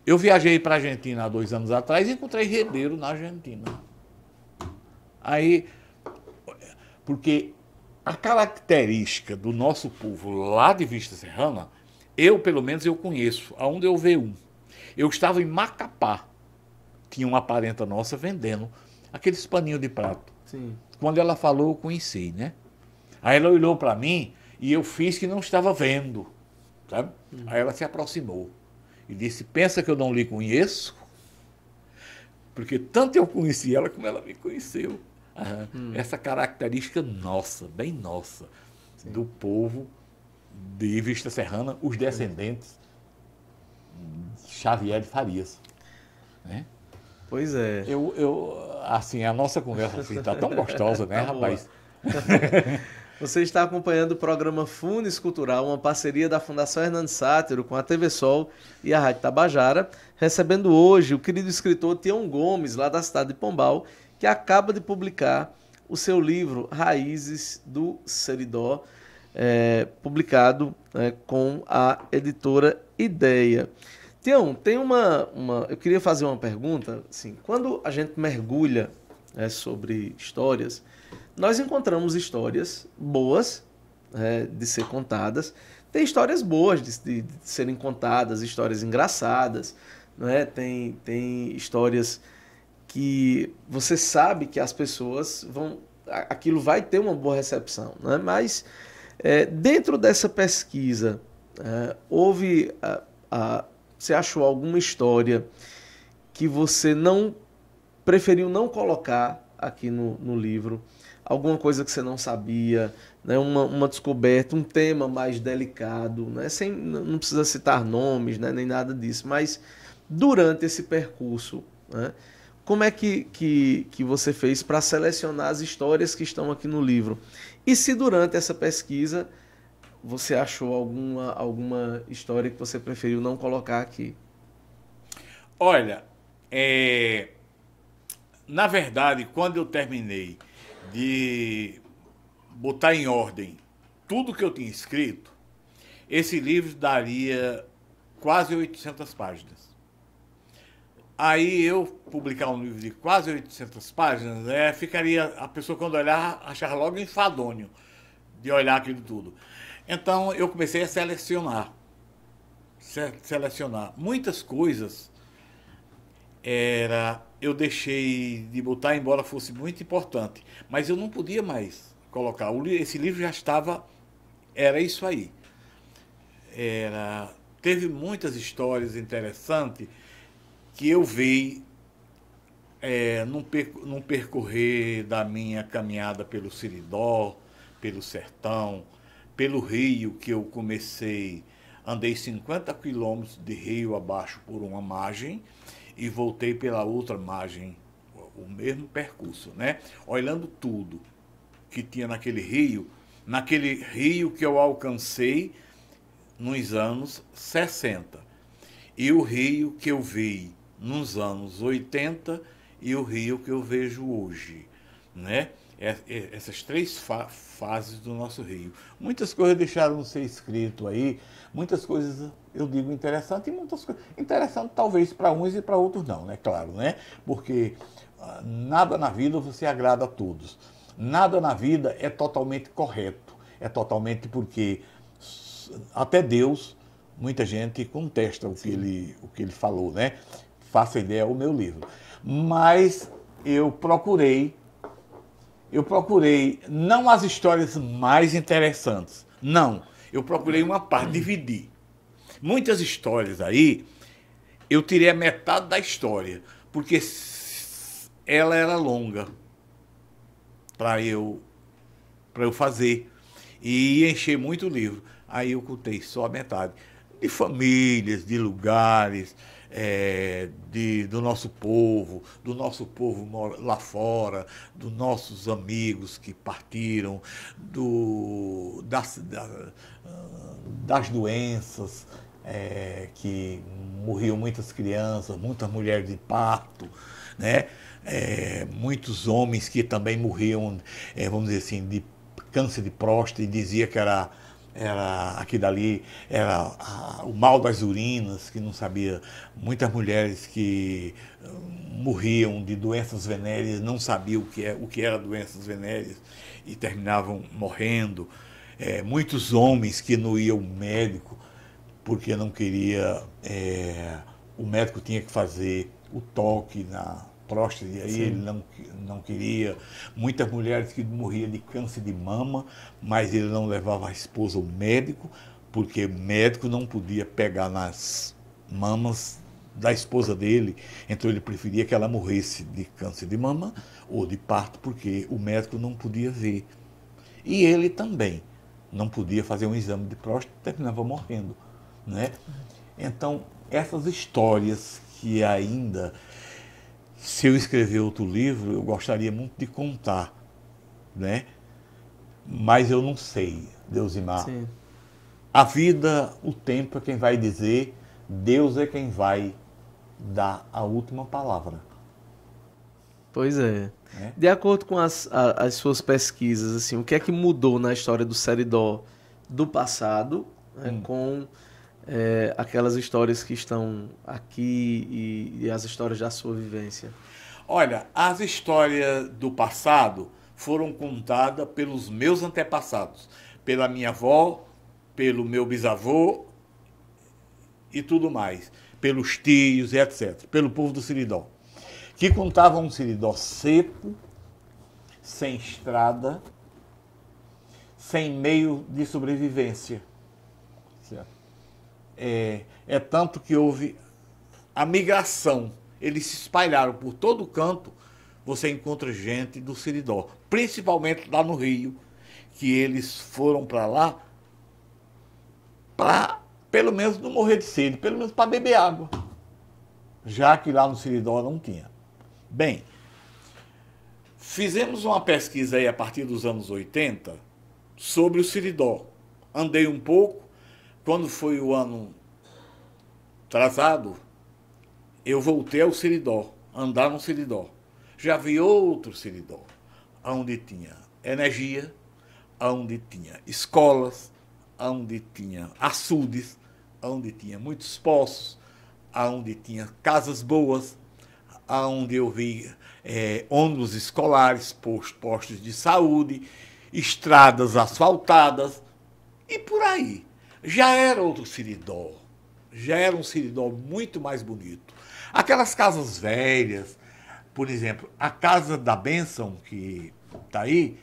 S10: Eu viajei para a Argentina há 2 anos atrás e encontrei redeiro na Argentina. Aí, porque a característica do nosso povo lá de Vista Serrana, pelo menos eu conheço, aonde eu vejo um. Eu estava em Macapá, tinha uma parenta nossa vendendo aqueles paninhos de prato.
S9: Sim.
S10: Quando ela falou, eu conheci, né? Aí ela olhou para mim e eu fiz que não estava vendo, sabe? Aí ela se aproximou e disse: pensa que eu não lhe conheço? Porque tanto eu conheci ela como ela me conheceu. Essa característica nossa, bem nossa, do povo de Vista Serrana, os descendentes de Xavier de Farias. Né?
S9: Pois é.
S10: Assim, a nossa conversa assim, tá tão gostosa, né,
S9: Tá
S10: rapaz?
S9: Você está acompanhando o programa Funes Cultural, uma parceria da Fundação Hernando Sátiro com a TV Sol e a Rádio Tabajara, recebendo hoje o querido escritor Tião Gomes, lá da cidade de Pombal, que acaba de publicar o seu livro Raízes do Seridó, publicado com a editora Ideia. Tião, tem eu queria fazer uma pergunta. Assim, quando a gente mergulha sobre histórias, nós encontramos histórias boas de ser contadas. Tem histórias boas de serem contadas, histórias engraçadas, né? Tem histórias que você sabe que as pessoas aquilo vai ter uma boa recepção, né? Mas dentro dessa pesquisa, houve você achou alguma história que você preferiu não colocar aqui no livro? Alguma coisa que você não sabia, né? Uma descoberta, um tema mais delicado, né? Não precisa citar nomes, né? Nem nada disso, mas durante esse percurso, né? Como é que você fez para selecionar as histórias que estão aqui no livro? E se durante essa pesquisa você achou alguma história que você preferiu não colocar aqui?
S10: Olha, na verdade, quando eu terminei de botar em ordem tudo que eu tinha escrito, esse livro daria quase 800 páginas. Aí eu publicar um livro de quase 800 páginas, ficaria, a pessoa quando olhar, achar logo enfadonho de olhar aquilo tudo. Então eu comecei a selecionar muitas coisas. Eu deixei de botar, embora fosse muito importante, mas eu não podia mais colocar. Esse livro já estava, era isso aí. Teve muitas histórias interessantes que eu vi num percorrer da minha caminhada pelo Seridó, pelo sertão, pelo rio, que eu andei 50 quilômetros de rio abaixo por uma margem e voltei pela outra margem, o mesmo percurso, né? Olhando tudo que tinha naquele rio que eu alcancei nos anos 60, e o rio que eu vi nos anos 80 e o rio que eu vejo hoje, né? Essas três fases do nosso rio. Muitas coisas deixaram de ser escrito aí, muitas coisas eu digo interessante, e muitas coisas interessante talvez para uns e para outros não, né? Claro, né? Porque nada na vida você agrada a todos. Nada na vida é totalmente correto. É totalmente porque até Deus, muita gente contesta o que ele falou, né? Faça ideia o meu livro. Mas eu procurei não as histórias mais interessantes, não. Eu procurei uma parte, dividir. Muitas histórias aí, eu tirei a metade da história, porque ela era longa para eu fazer. E encher muito o livro. Aí eu contei só a metade. De famílias, de lugares, do nosso povo lá fora, dos nossos amigos que partiram, das doenças, que morriam muitas crianças, muitas mulheres de parto, né? Muitos homens que também morriam, vamos dizer assim, de câncer de próstata, e dizia que era aqui dali, era o mal das urinas, que não sabia. Muitas mulheres que morriam de doenças venéreas, não sabiam o que era doenças venéreas e terminavam morrendo. Muitos homens que não iam ao médico porque não queria, o médico tinha que fazer o toque na próstata, e aí ele não queria. Muitas mulheres que morriam de câncer de mama, mas ele não levava a esposa ao médico, porque o médico não podia pegar nas mamas da esposa dele, então ele preferia que ela morresse de câncer de mama ou de parto, porque o médico não podia ver. E ele também não podia fazer um exame de próstata, terminava morrendo, né? Então, essas histórias que ainda, se eu escrever outro livro, eu gostaria muito de contar, né? Mas eu não sei, Deusimar.
S9: Sim.
S10: A vida, o tempo é quem vai dizer, Deus é quem vai dar a última palavra.
S9: Pois é. De acordo com as suas pesquisas, assim, o que é que mudou na história do Seridó do passado, né, com aquelas histórias que estão aqui e as histórias da sua vivência?
S10: Olha, as histórias do passado foram contadas pelos meus antepassados, pela minha avó, pelo meu bisavô e tudo mais, pelos tios e etc., pelo povo do Seridó, que contavam um Seridó seco, sem estrada, sem meio de sobrevivência. Certo? É tanto que houve a migração, eles se espalharam por todo canto, você encontra gente do Seridó, principalmente lá no Rio, que eles foram para lá para, pelo menos, não morrer de sede, pelo menos para beber água, já que lá no Seridó não tinha. Bem, fizemos uma pesquisa aí a partir dos anos 80 sobre o Seridó. Andei um pouco, quando foi o ano atrasado, eu voltei ao Seridó, andar no Seridó. Já vi outro Seridó, onde tinha energia, onde tinha escolas, onde tinha açudes, onde tinha muitos poços, onde tinha casas boas, onde eu vi ônibus escolares, postos de saúde, estradas asfaltadas e por aí. Já era outro Seridó, já era um Seridó muito mais bonito. Aquelas casas velhas, por exemplo, a Casa da Bênção, que está aí,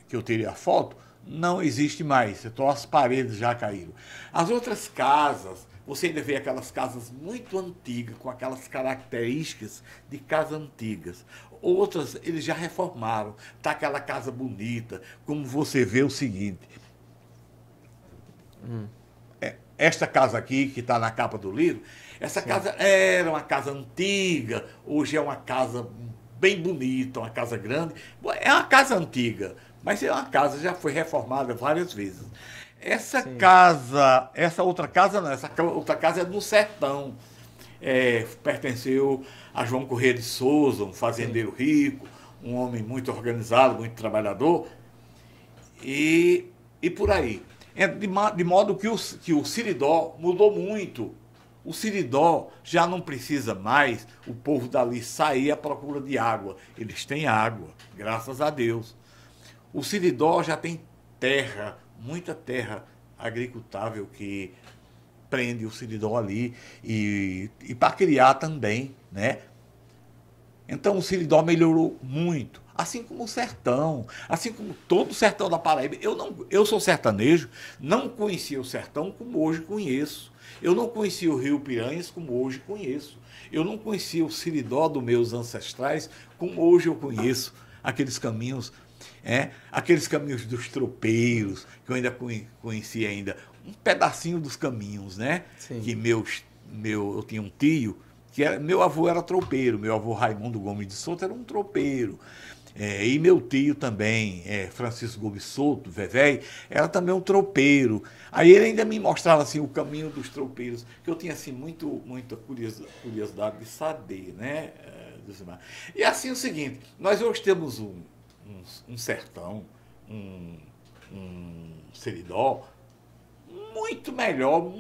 S10: que eu teria a foto, não existe mais, então as paredes já caíram. As outras casas, você ainda vê aquelas casas muito antigas, com aquelas características de casas antigas. Outras, eles já reformaram, está aquela casa bonita, como você vê o seguinte. Esta casa aqui, que está na capa do livro, essa casa era uma casa antiga, hoje é uma casa bem bonita, uma casa grande. É uma casa antiga, mas é uma casa que já foi reformada várias vezes. Essa casa, essa outra casa não, essa outra casa é no sertão. Pertenceu a João Corrêa de Souza, um fazendeiro rico, um homem muito organizado, muito trabalhador, e por aí. De modo que o Seridó mudou muito. O Seridó já não precisa mais o povo dali sair à procura de água. Eles têm água, graças a Deus. O Seridó já tem terra, muita terra agricultável que prende o Seridó ali e para criar também, né? Então o Seridó melhorou muito, assim como o sertão, assim como todo o sertão da Paraíba. Eu sou sertanejo, não conhecia o sertão como hoje conheço. Eu não conhecia o Rio Piranhas como hoje conheço. Eu não conhecia o Seridó dos meus ancestrais como hoje eu conheço. Aqueles caminhos, aqueles caminhos dos tropeiros, que eu ainda conhecia ainda um pedacinho dos caminhos, né? Sim. Que eu tinha um tio, meu avô era tropeiro, meu avô Raimundo Gomes de Souto era um tropeiro. E meu tio também, Francisco Gomes Souto, Vevé, era também um tropeiro. Aí ele ainda me mostrava assim, o caminho dos tropeiros, que eu tinha assim, muita curiosidade de saber, né? E assim o seguinte, nós hoje temos um sertão, um Seridó, muito melhor,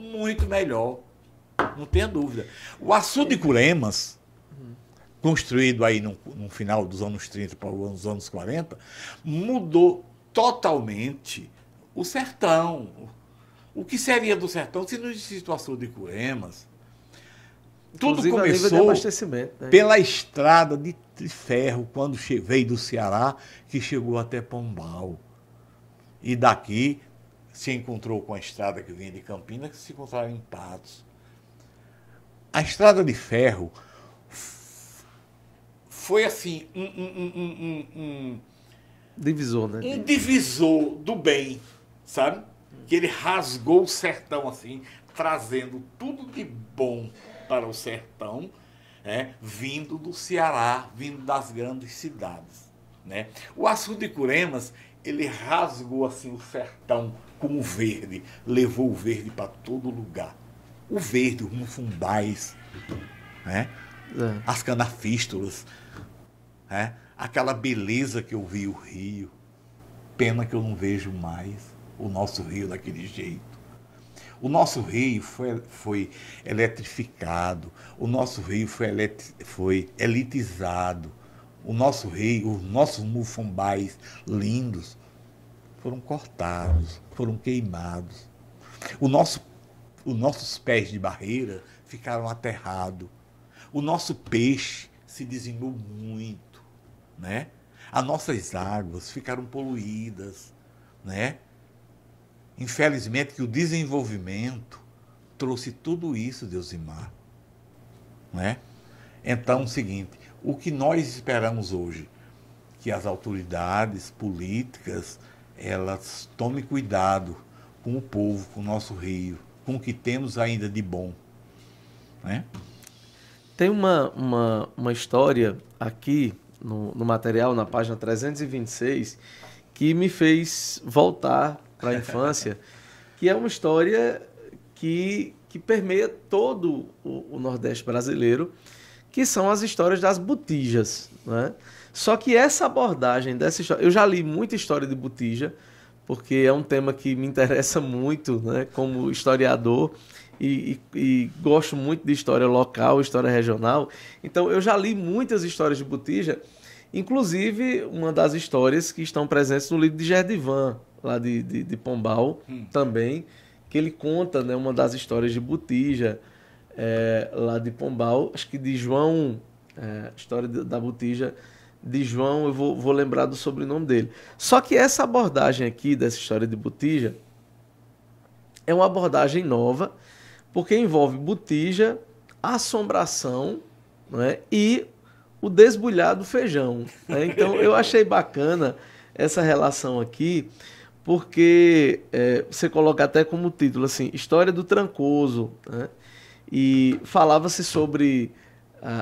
S10: não tenha dúvida. O açude de Curemas, construído aí no final dos anos 30 para os anos 40, mudou totalmente o sertão. O que seria do sertão se não existisse o açude de Curemas? Tudo começou pela estrada de ferro, quando veio do Ceará, que chegou até Pombal. E daqui se encontrou com a estrada que vinha de Campinas, que se encontrava em Patos. A estrada de ferro foi assim
S9: Divisor, né?
S10: um divisor do bem, sabe? Que ele rasgou o sertão assim, trazendo tudo de bom para o sertão, né? Vindo do Ceará, vindo das grandes cidades, né? O Açude de Curemas, ele rasgou assim o sertão com o verde, levou o verde para todo lugar. O verde, os mufumbais, né? As canafístolas, né? Aquela beleza que eu vi o Rio. Pena que eu não vejo mais o nosso Rio daquele jeito. O nosso Rio foi eletrificado, o nosso Rio foi elitizado, o nosso Rio, os nossos mufumbais lindos foram cortados, foram queimados. Os nossos pés de barreira ficaram aterrados. O nosso peixe se dizimou muito, né? As nossas águas ficaram poluídas, né? Infelizmente que o desenvolvimento trouxe tudo isso, Deusimar, né? Então, é o seguinte, o que nós esperamos hoje? Que as autoridades políticas, elas tomem cuidado com o povo, com o nosso rio, com o que temos ainda de bom, né?
S9: Tem uma história aqui no material, na página 326, que me fez voltar para a infância, que é uma história que permeia todo o Nordeste brasileiro, que são as histórias das botijas, né? Só que essa abordagem dessa história... Eu já li muita história de botija, porque é um tema que me interessa muito, né, como historiador, e gosto muito de história local, história regional. Então, eu já li muitas histórias de botija, inclusive uma das histórias que estão presentes no livro de Gerdivan, lá de Pombal, também, que ele conta, né, uma das histórias de botija, lá de Pombal, acho que de João, história da botija de João, eu vou lembrar do sobrenome dele. Só que essa abordagem aqui, dessa história de botija, é uma abordagem nova, porque envolve botija, assombração, né, e o desbulhar do feijão, né? Então, eu achei bacana essa relação aqui, porque você coloca até como título, assim, História do Trancoso, né? E falava-se sobre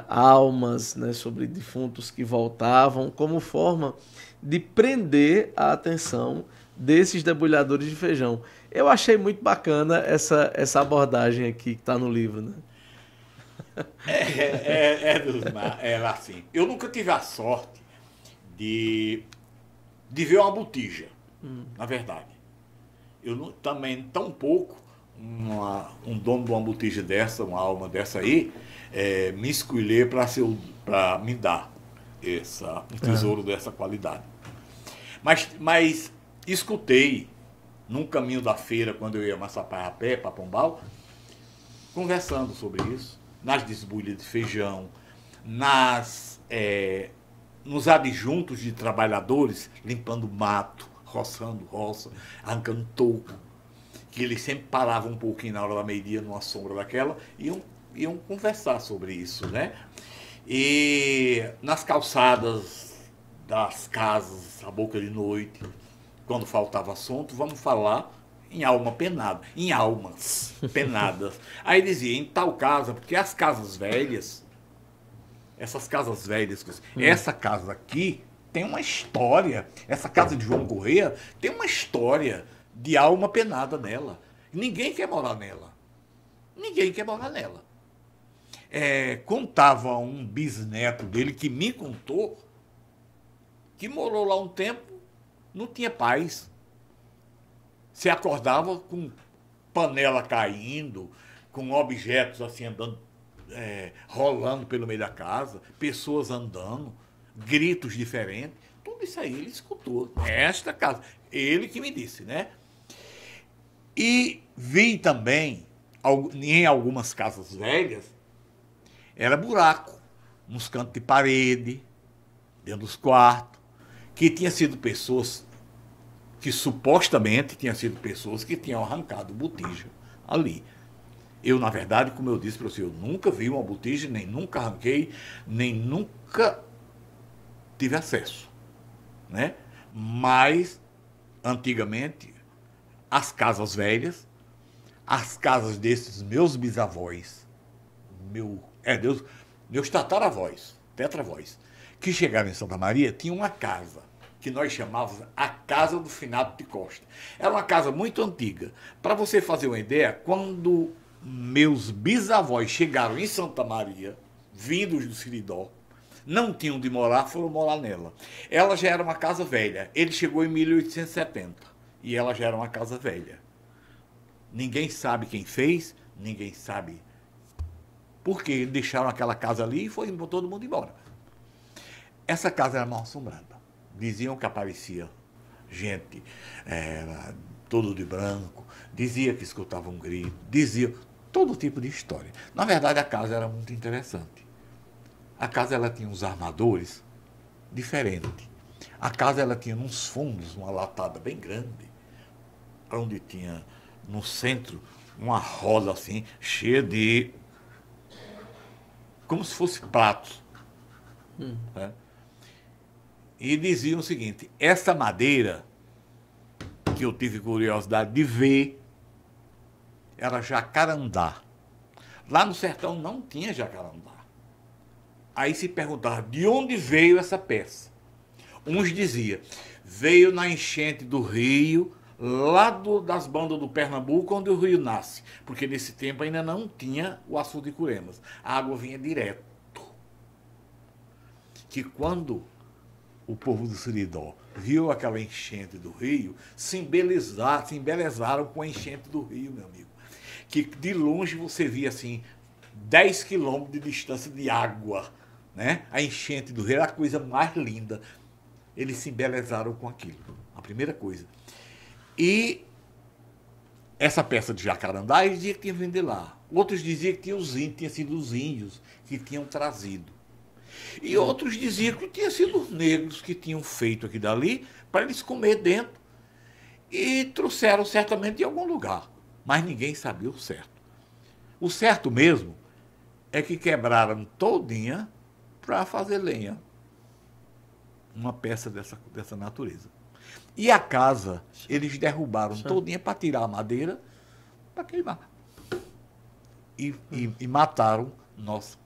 S9: almas, né, sobre defuntos que voltavam, como forma de prender a atenção desses debulhadores de feijão. Eu achei muito bacana essa abordagem aqui que está no livro, né?
S10: Assim. Eu nunca tive a sorte de ver uma botija, na verdade. Eu também, tão pouco, um dono de uma botija dessa, uma alma dessa aí, me escolher para me dar um tesouro dessa qualidade. Mas escutei, num caminho da feira, quando eu ia Massapá a pé, para Pombal, conversando sobre isso, nas desbulhas de feijão, nos adjuntos de trabalhadores, limpando mato, roçando roça, arrancando toco, que eles sempre paravam um pouquinho na hora da meio-dia, numa sombra daquela, iam conversar sobre isso, né? E nas calçadas das casas, à boca de noite, quando faltava assunto, vamos falar em alma penada, em almas penadas. Aí dizia, em tal casa, porque as casas velhas, essas casas velhas, essa casa aqui tem uma história, essa casa de João Correia tem uma história de alma penada nela. Ninguém quer morar nela. Ninguém quer morar nela. Contava um bisneto dele que me contou que morou lá um tempo, não tinha paz. Se acordava com panela caindo, com objetos assim andando, rolando pelo meio da casa, pessoas andando, gritos diferentes. Tudo isso aí ele escutou. Esta casa. Ele que me disse, né? E vi também, em algumas casas velhas, era buraco, nos cantos de parede, dentro dos quartos, que tinha sido pessoas que supostamente tinham sido pessoas que tinham arrancado botija ali. Eu, na verdade, como eu disse para você, eu nunca vi uma botija, nem nunca arranquei, nem nunca tive acesso, né? Mas, antigamente, as casas velhas, as casas desses meus bisavós, meus tataravós, tetravós, que chegaram em Santa Maria, tinha uma casa que nós chamávamos a Casa do Finado de Costa. Era uma casa muito antiga. Para você fazer uma ideia, quando meus bisavós chegaram em Santa Maria, vindos do Siridó, não tinham de morar, foram morar nela. Ela já era uma casa velha. Ele chegou em 1870 e ela já era uma casa velha. Ninguém sabe quem fez, ninguém sabe por que deixaram aquela casa ali e foi todo mundo embora. Essa casa era mal assombrada. Diziam que aparecia gente todo de branco, dizia que escutava um grito, dizia todo tipo de história. Na verdade, a casa era muito interessante. A casa ela tinha uns armadores diferentes. A casa ela tinha uns fundos, uma latada bem grande, onde tinha no centro uma roda assim, cheia de... como se fosse pratos. Né? E diziam o seguinte, essa madeira, que eu tive curiosidade de ver, era jacarandá. Lá no sertão não tinha jacarandá. Aí se perguntava de onde veio essa peça. Uns diziam, veio na enchente do rio, lá das bandas do Pernambuco, onde o rio nasce. Porque nesse tempo ainda não tinha o açude de Curemas. A água vinha direto. Que quando o povo do Siridó viu aquela enchente do rio, se embelezaram com a enchente do rio, meu amigo. Que de longe você via assim, 10 quilômetros de distância de água, né? A enchente do rio era a coisa mais linda. Eles se embelezaram com aquilo, a primeira coisa. E essa peça de jacarandá, eles diziam que tinha vindo de lá. Outros diziam que tinha sido os índios que tinham trazido. E outros diziam que tinha sido os negros que tinham feito aqui dali para eles comer dentro. E trouxeram certamente de algum lugar. Mas ninguém sabia o certo. O certo mesmo é que quebraram todinha para fazer lenha. Uma peça dessa natureza. E a casa, eles derrubaram todinha para tirar a madeira para queimar. E mataram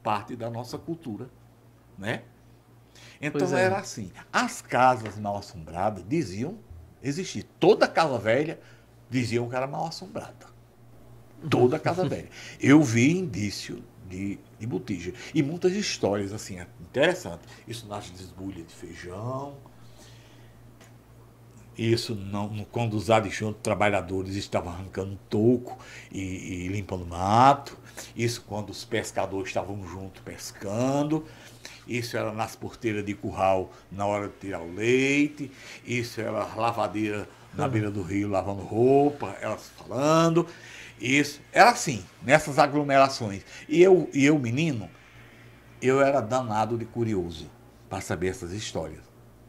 S10: parte da nossa cultura. Né? Então era assim. As casas mal assombradas diziam existir. Toda casa velha diziam que era mal assombrada. Toda casa velha. Eu vi indício de botija. E muitas histórias assim, interessantes. Isso nas desbulhas de feijão. Isso quando os adjuntos trabalhadores estavam arrancando toco e limpando mato. Isso quando os pescadores estavam juntos pescando. Isso era nas porteiras de curral na hora de tirar o leite. Isso era lavadeira na beira do rio lavando roupa, elas falando. Isso era assim, nessas aglomerações. E eu menino, eu era danado de curioso para saber essas histórias.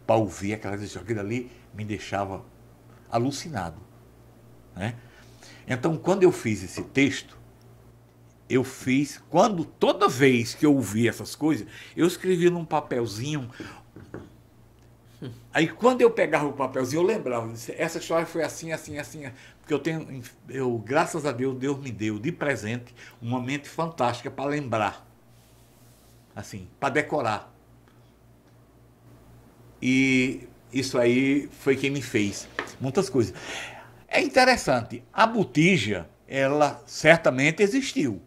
S10: Para ouvir aquelas histórias. Aquilo ali me deixava alucinado. Né? Então, quando eu fiz esse texto, toda vez que eu ouvia essas coisas, eu escrevia num papelzinho. Aí quando eu pegava o papelzinho, eu lembrava, essa história foi assim, assim, assim. Porque graças a Deus, Deus me deu de presente uma mente fantástica para lembrar. Assim, para decorar. E isso aí foi quem me fez muitas coisas. É interessante, a botija, ela certamente existiu.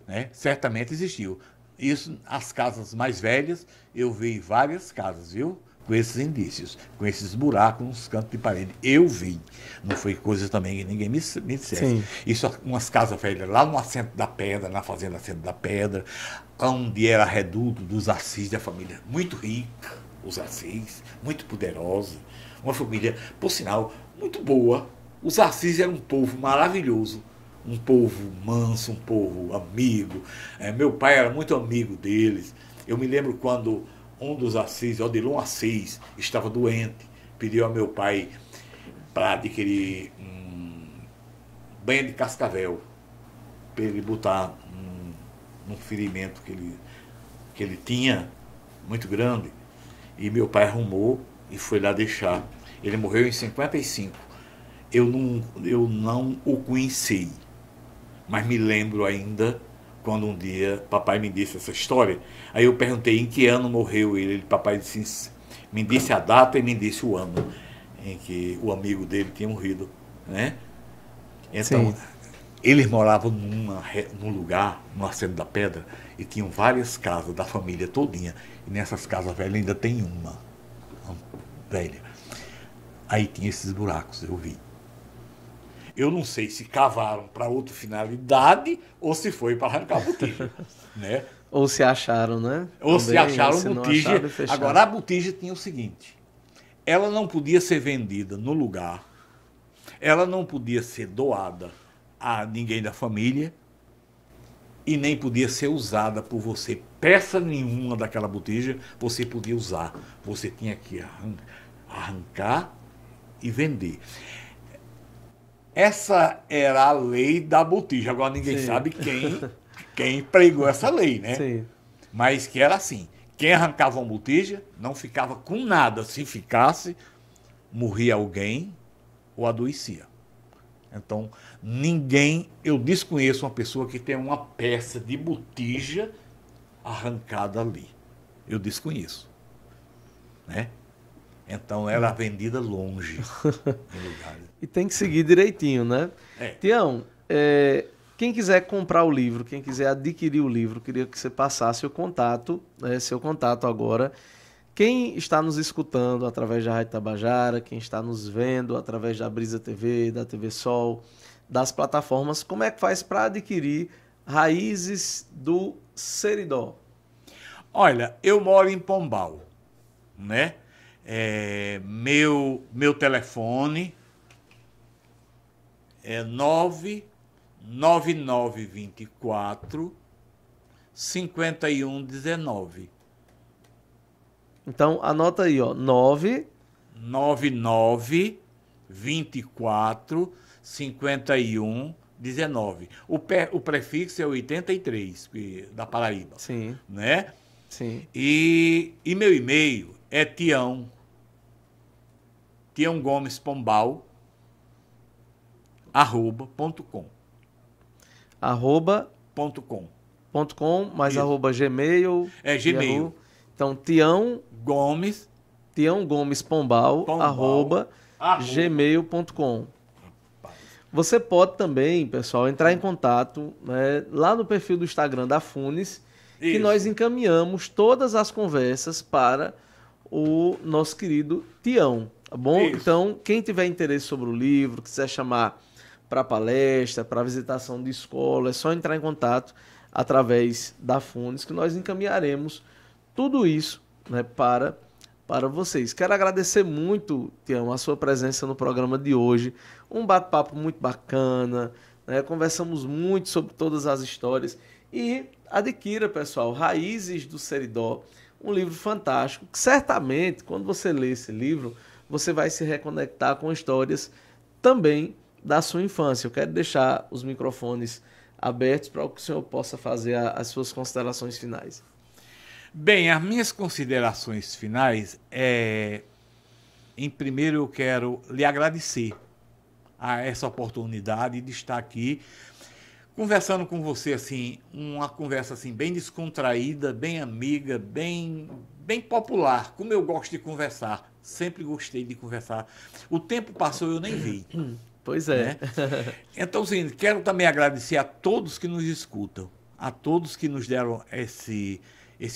S10: Né? Certamente existiu. Isso, as casas mais velhas, eu vi várias casas, viu? Com esses indícios, com esses buracos nos cantos de parede. Eu vi. Não foi coisa também que ninguém me dissesse. Sim. Isso, umas casas velhas lá no Assento da Pedra, na Fazenda Assento da Pedra, onde era reduto dos Assis da família muito rica, os Assis, muito poderosa, uma família, por sinal, muito boa. Os Assis eram um povo maravilhoso. Um povo manso, um povo amigo. Meu pai era muito amigo deles. Eu me lembro quando um dos Assis, Odilon Assis, estava doente, pediu ao meu pai para adquirir banha de cascavel. para ele botar num ferimento que ele tinha, muito grande, e meu pai arrumou e foi lá deixar. Ele morreu em 55. Eu não o conheci, mas me lembro ainda quando um dia papai me disse essa história. Aí eu perguntei em que ano morreu ele. Papai me disse a data e me disse o ano em que o amigo dele tinha morrido, né? Então, eles moravam num lugar, no Arcendo da Pedra, e tinham várias casas da família todinha. E nessas casas velhas ainda tem uma velha. Aí tinha esses buracos, eu vi. Eu não sei se cavaram para outra finalidade ou se foi para arrancar a botija, né?
S9: Ou se acharam, né?
S10: Ou se acharam
S9: se
S10: botija. Agora, a botija tinha o seguinte: ela não podia ser vendida no lugar, ela não podia ser doada a ninguém da família e nem podia ser usada por você. Peça nenhuma daquela botija você podia usar. Você tinha que arrancar e vender. Essa era a lei da botija. Agora ninguém sabe quem pregou essa lei, né?
S9: Sim.
S10: Mas que era assim: quem arrancava uma botija não ficava com nada. Se ficasse, morria alguém ou adoecia. Então, eu desconheço uma pessoa que tem uma peça de botija arrancada ali. Eu desconheço, né? Então, era vendida longe. Em lugares.
S9: E tem que seguir direitinho, né? Tião, quem quiser comprar o livro, quem quiser adquirir o livro, queria que você passasse o contato, seu contato agora. Quem está nos escutando através da Rádio Tabajara, quem está nos vendo através da Brisa TV, da TV Sol, das plataformas, como é que faz para adquirir Raízes do Seridó?
S10: Olha, eu moro em Pombal, né? Meu telefone é 99924 5119.
S9: Então, anota aí, ó,
S10: 9924 5119. O prefixo é 83, da Paraíba.
S9: Sim.
S10: Né?
S9: Sim.
S10: E meu e-mail é Tião Gomes Pombal, @.com.
S9: .com, mais
S10: Isso.
S9: Gmail.
S10: Gmail.
S9: Yahoo. Então, Tião Gomes Pombal, @gmail.com. Você pode também, pessoal, entrar em contato, né, lá no perfil do Instagram da Funes, que nós encaminhamos todas as conversas para o nosso querido Tião, tá bom?
S10: Isso.
S9: Então, quem tiver interesse sobre o livro, quiser chamar para palestra, para visitação de escola, é só entrar em contato através da Funes, que nós encaminharemos tudo isso, né, para vocês. Quero agradecer muito, Tião, a sua presença no programa de hoje. Um bate-papo muito bacana, né? Conversamos muito sobre todas as histórias. E adquira, pessoal, Raízes do Seridó, um livro fantástico, que certamente, quando você lê esse livro, você vai se reconectar com histórias também da sua infância. Eu quero deixar os microfones abertos para que o senhor possa fazer as suas considerações finais.
S10: Bem, as minhas considerações finais em primeiro eu quero lhe agradecer a essa oportunidade de estar aqui conversando com você, assim, uma conversa assim bem descontraída, bem amiga, bem popular, como eu gosto de conversar. Sempre gostei de conversar. O tempo passou e eu nem vi.
S9: Pois é.
S10: Né? Então, assim, quero também agradecer a todos que nos escutam, a todos que nos deram esse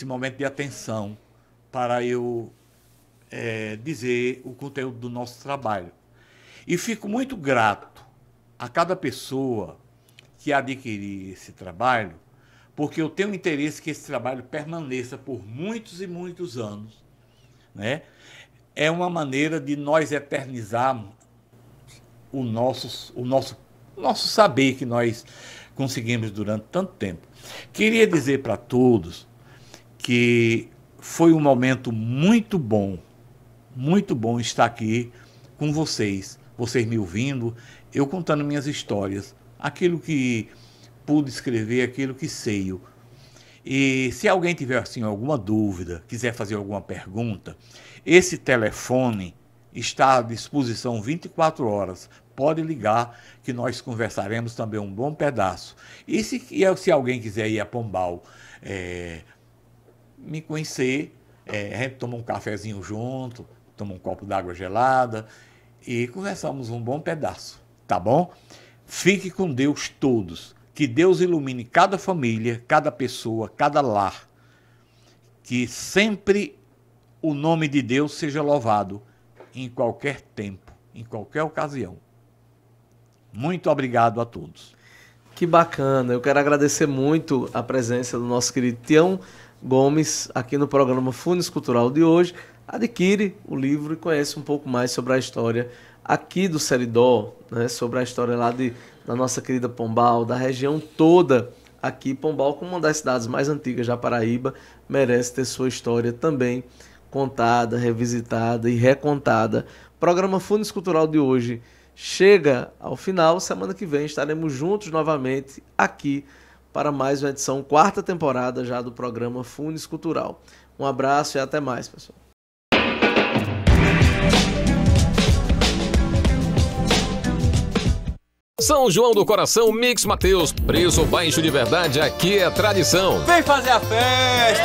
S10: momento de atenção para eu dizer o conteúdo do nosso trabalho. E fico muito grato a cada pessoa que adquirir esse trabalho, porque eu tenho interesse que esse trabalho permaneça por muitos e muitos anos, né? É uma maneira de nós eternizarmos o nosso saber que nós conseguimos durante tanto tempo. Queria dizer para todos que foi um momento muito bom estar aqui com vocês me ouvindo, eu contando minhas histórias, aquilo que pude escrever aquilo que sei. E se alguém tiver assim, alguma dúvida, quiser fazer alguma pergunta, esse telefone está à disposição 24 horas. Pode ligar que nós conversaremos também um bom pedaço. E se alguém quiser ir a Pombal me conhecer, a gente toma um cafezinho junto, toma um copo d'água gelada e conversamos um bom pedaço, tá bom? Fique com Deus todos. Que Deus ilumine cada família, cada pessoa, cada lar. Que sempre o nome de Deus seja louvado em qualquer tempo, em qualquer ocasião. Muito obrigado a todos.
S9: Que bacana. Eu quero agradecer muito a presença do nosso querido Tião Gomes aqui no programa Funes Cultural de hoje. Adquire o livro e conhece um pouco mais sobre a história aqui do Seridó, né? Sobre a história lá da nossa querida Pombal, da região toda aqui. Pombal, como uma das cidades mais antigas da Paraíba, merece ter sua história também contada, revisitada e recontada. O programa Funes Cultural de hoje chega ao final. Semana que vem estaremos juntos novamente aqui para mais uma edição, 4ª temporada já do programa Funes Cultural. Um abraço e até mais, pessoal.
S1: São João do Coração Mix Mateus. Preço baixo de verdade, aqui é tradição.
S4: Vem fazer a festa!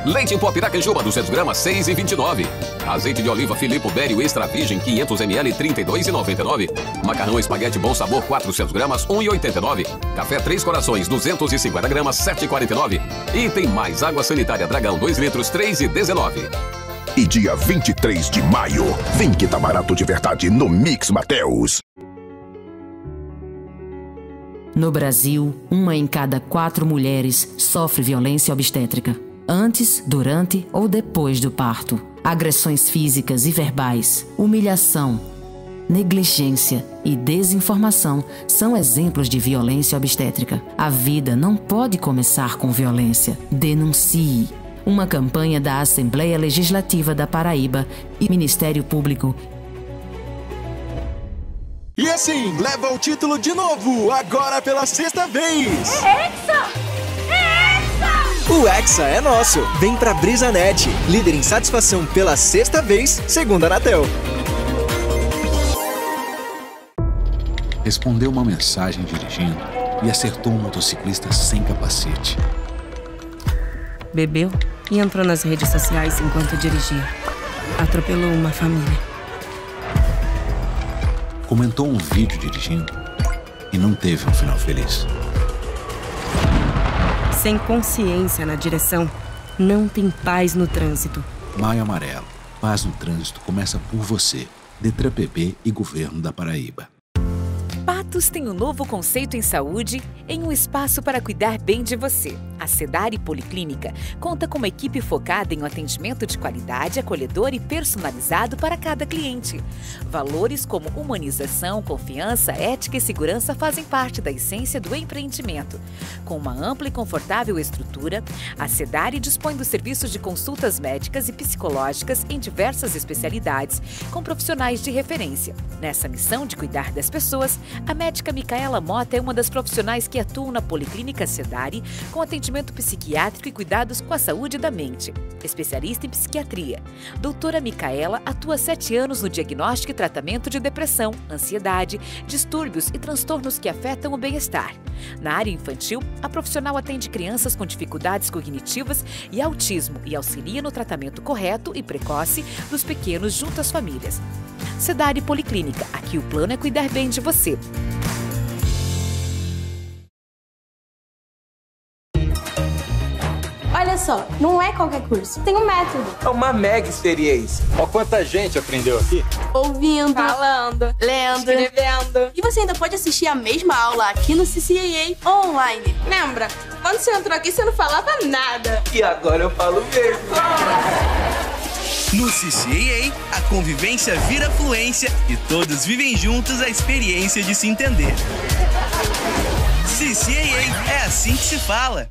S1: Leite em pó Piracanjuba, 200 gramas, 6,29. Azeite de oliva Filippo Bério Extra Virgem, 500 ml, 32,99. Macarrão espaguete Bom Sabor, 400 gramas, 1,89. Café Três Corações, 250 gramas, 7,49. E tem mais água sanitária Dragão, 2 litros, 3,19.
S3: E dia 23 de maio, vem que tá barato de verdade no Mix Mateus.
S5: No Brasil, 1 em cada 4 mulheres sofre violência obstétrica. Antes, durante ou depois do parto. Agressões físicas e verbais, humilhação, negligência e desinformação são exemplos de violência obstétrica. A vida não pode começar com violência. Denuncie. Uma campanha da Assembleia Legislativa da Paraíba e Ministério Público.
S2: E assim, leva o título de novo, agora pela 6ª vez.
S7: É Hexa!
S2: O Hexa é nosso. Vem pra BrisaNet, líder em satisfação pela 6ª vez, segundo a Anatel.
S11: Respondeu uma mensagem dirigindo e acertou um motociclista sem capacete.
S12: Bebeu e entrou nas redes sociais enquanto dirigia. Atropelou uma família.
S11: Comentou um vídeo dirigindo e não teve um final feliz.
S12: Sem consciência na direção, não tem paz no trânsito.
S11: Maio Amarelo. Paz no trânsito começa por você. DETRAN-PB e Governo da Paraíba.
S13: Patos tem um novo conceito em saúde, em um espaço para cuidar bem de você. A Sedari Policlínica conta com uma equipe focada em um atendimento de qualidade, acolhedor e personalizado para cada cliente. Valores como humanização, confiança, ética e segurança fazem parte da essência do empreendimento. Com uma ampla e confortável estrutura, a Sedari dispõe dos serviços de consultas médicas e psicológicas em diversas especialidades, com profissionais de referência. Nessa missão de cuidar das pessoas, a médica Micaela Mota é uma das profissionais que atuam na Policlínica Sedari com atendimento psiquiátrico e cuidados com a saúde da mente. Especialista em psiquiatria, doutora Micaela atua há 7 anos no diagnóstico e tratamento de depressão, ansiedade, distúrbios e transtornos que afetam o bem-estar. Na área infantil, a profissional atende crianças com dificuldades cognitivas e autismo e auxilia no tratamento correto e precoce dos pequenos junto às famílias. Sedari Policlínica, aqui o plano é cuidar bem de você.
S7: Olha só, não é qualquer curso, tem um método.
S4: É uma mega experiência. Ó, quanta gente aprendeu aqui.
S7: Ouvindo, falando, lendo, escrevendo. E você ainda pode assistir a mesma aula aqui no CCAA online. Lembra? Quando você entrou aqui, você não falava nada.
S4: E agora eu falo mesmo.
S8: No CCAA, a convivência vira fluência e todos vivem juntos a experiência de se entender. CCAA, é assim que se fala.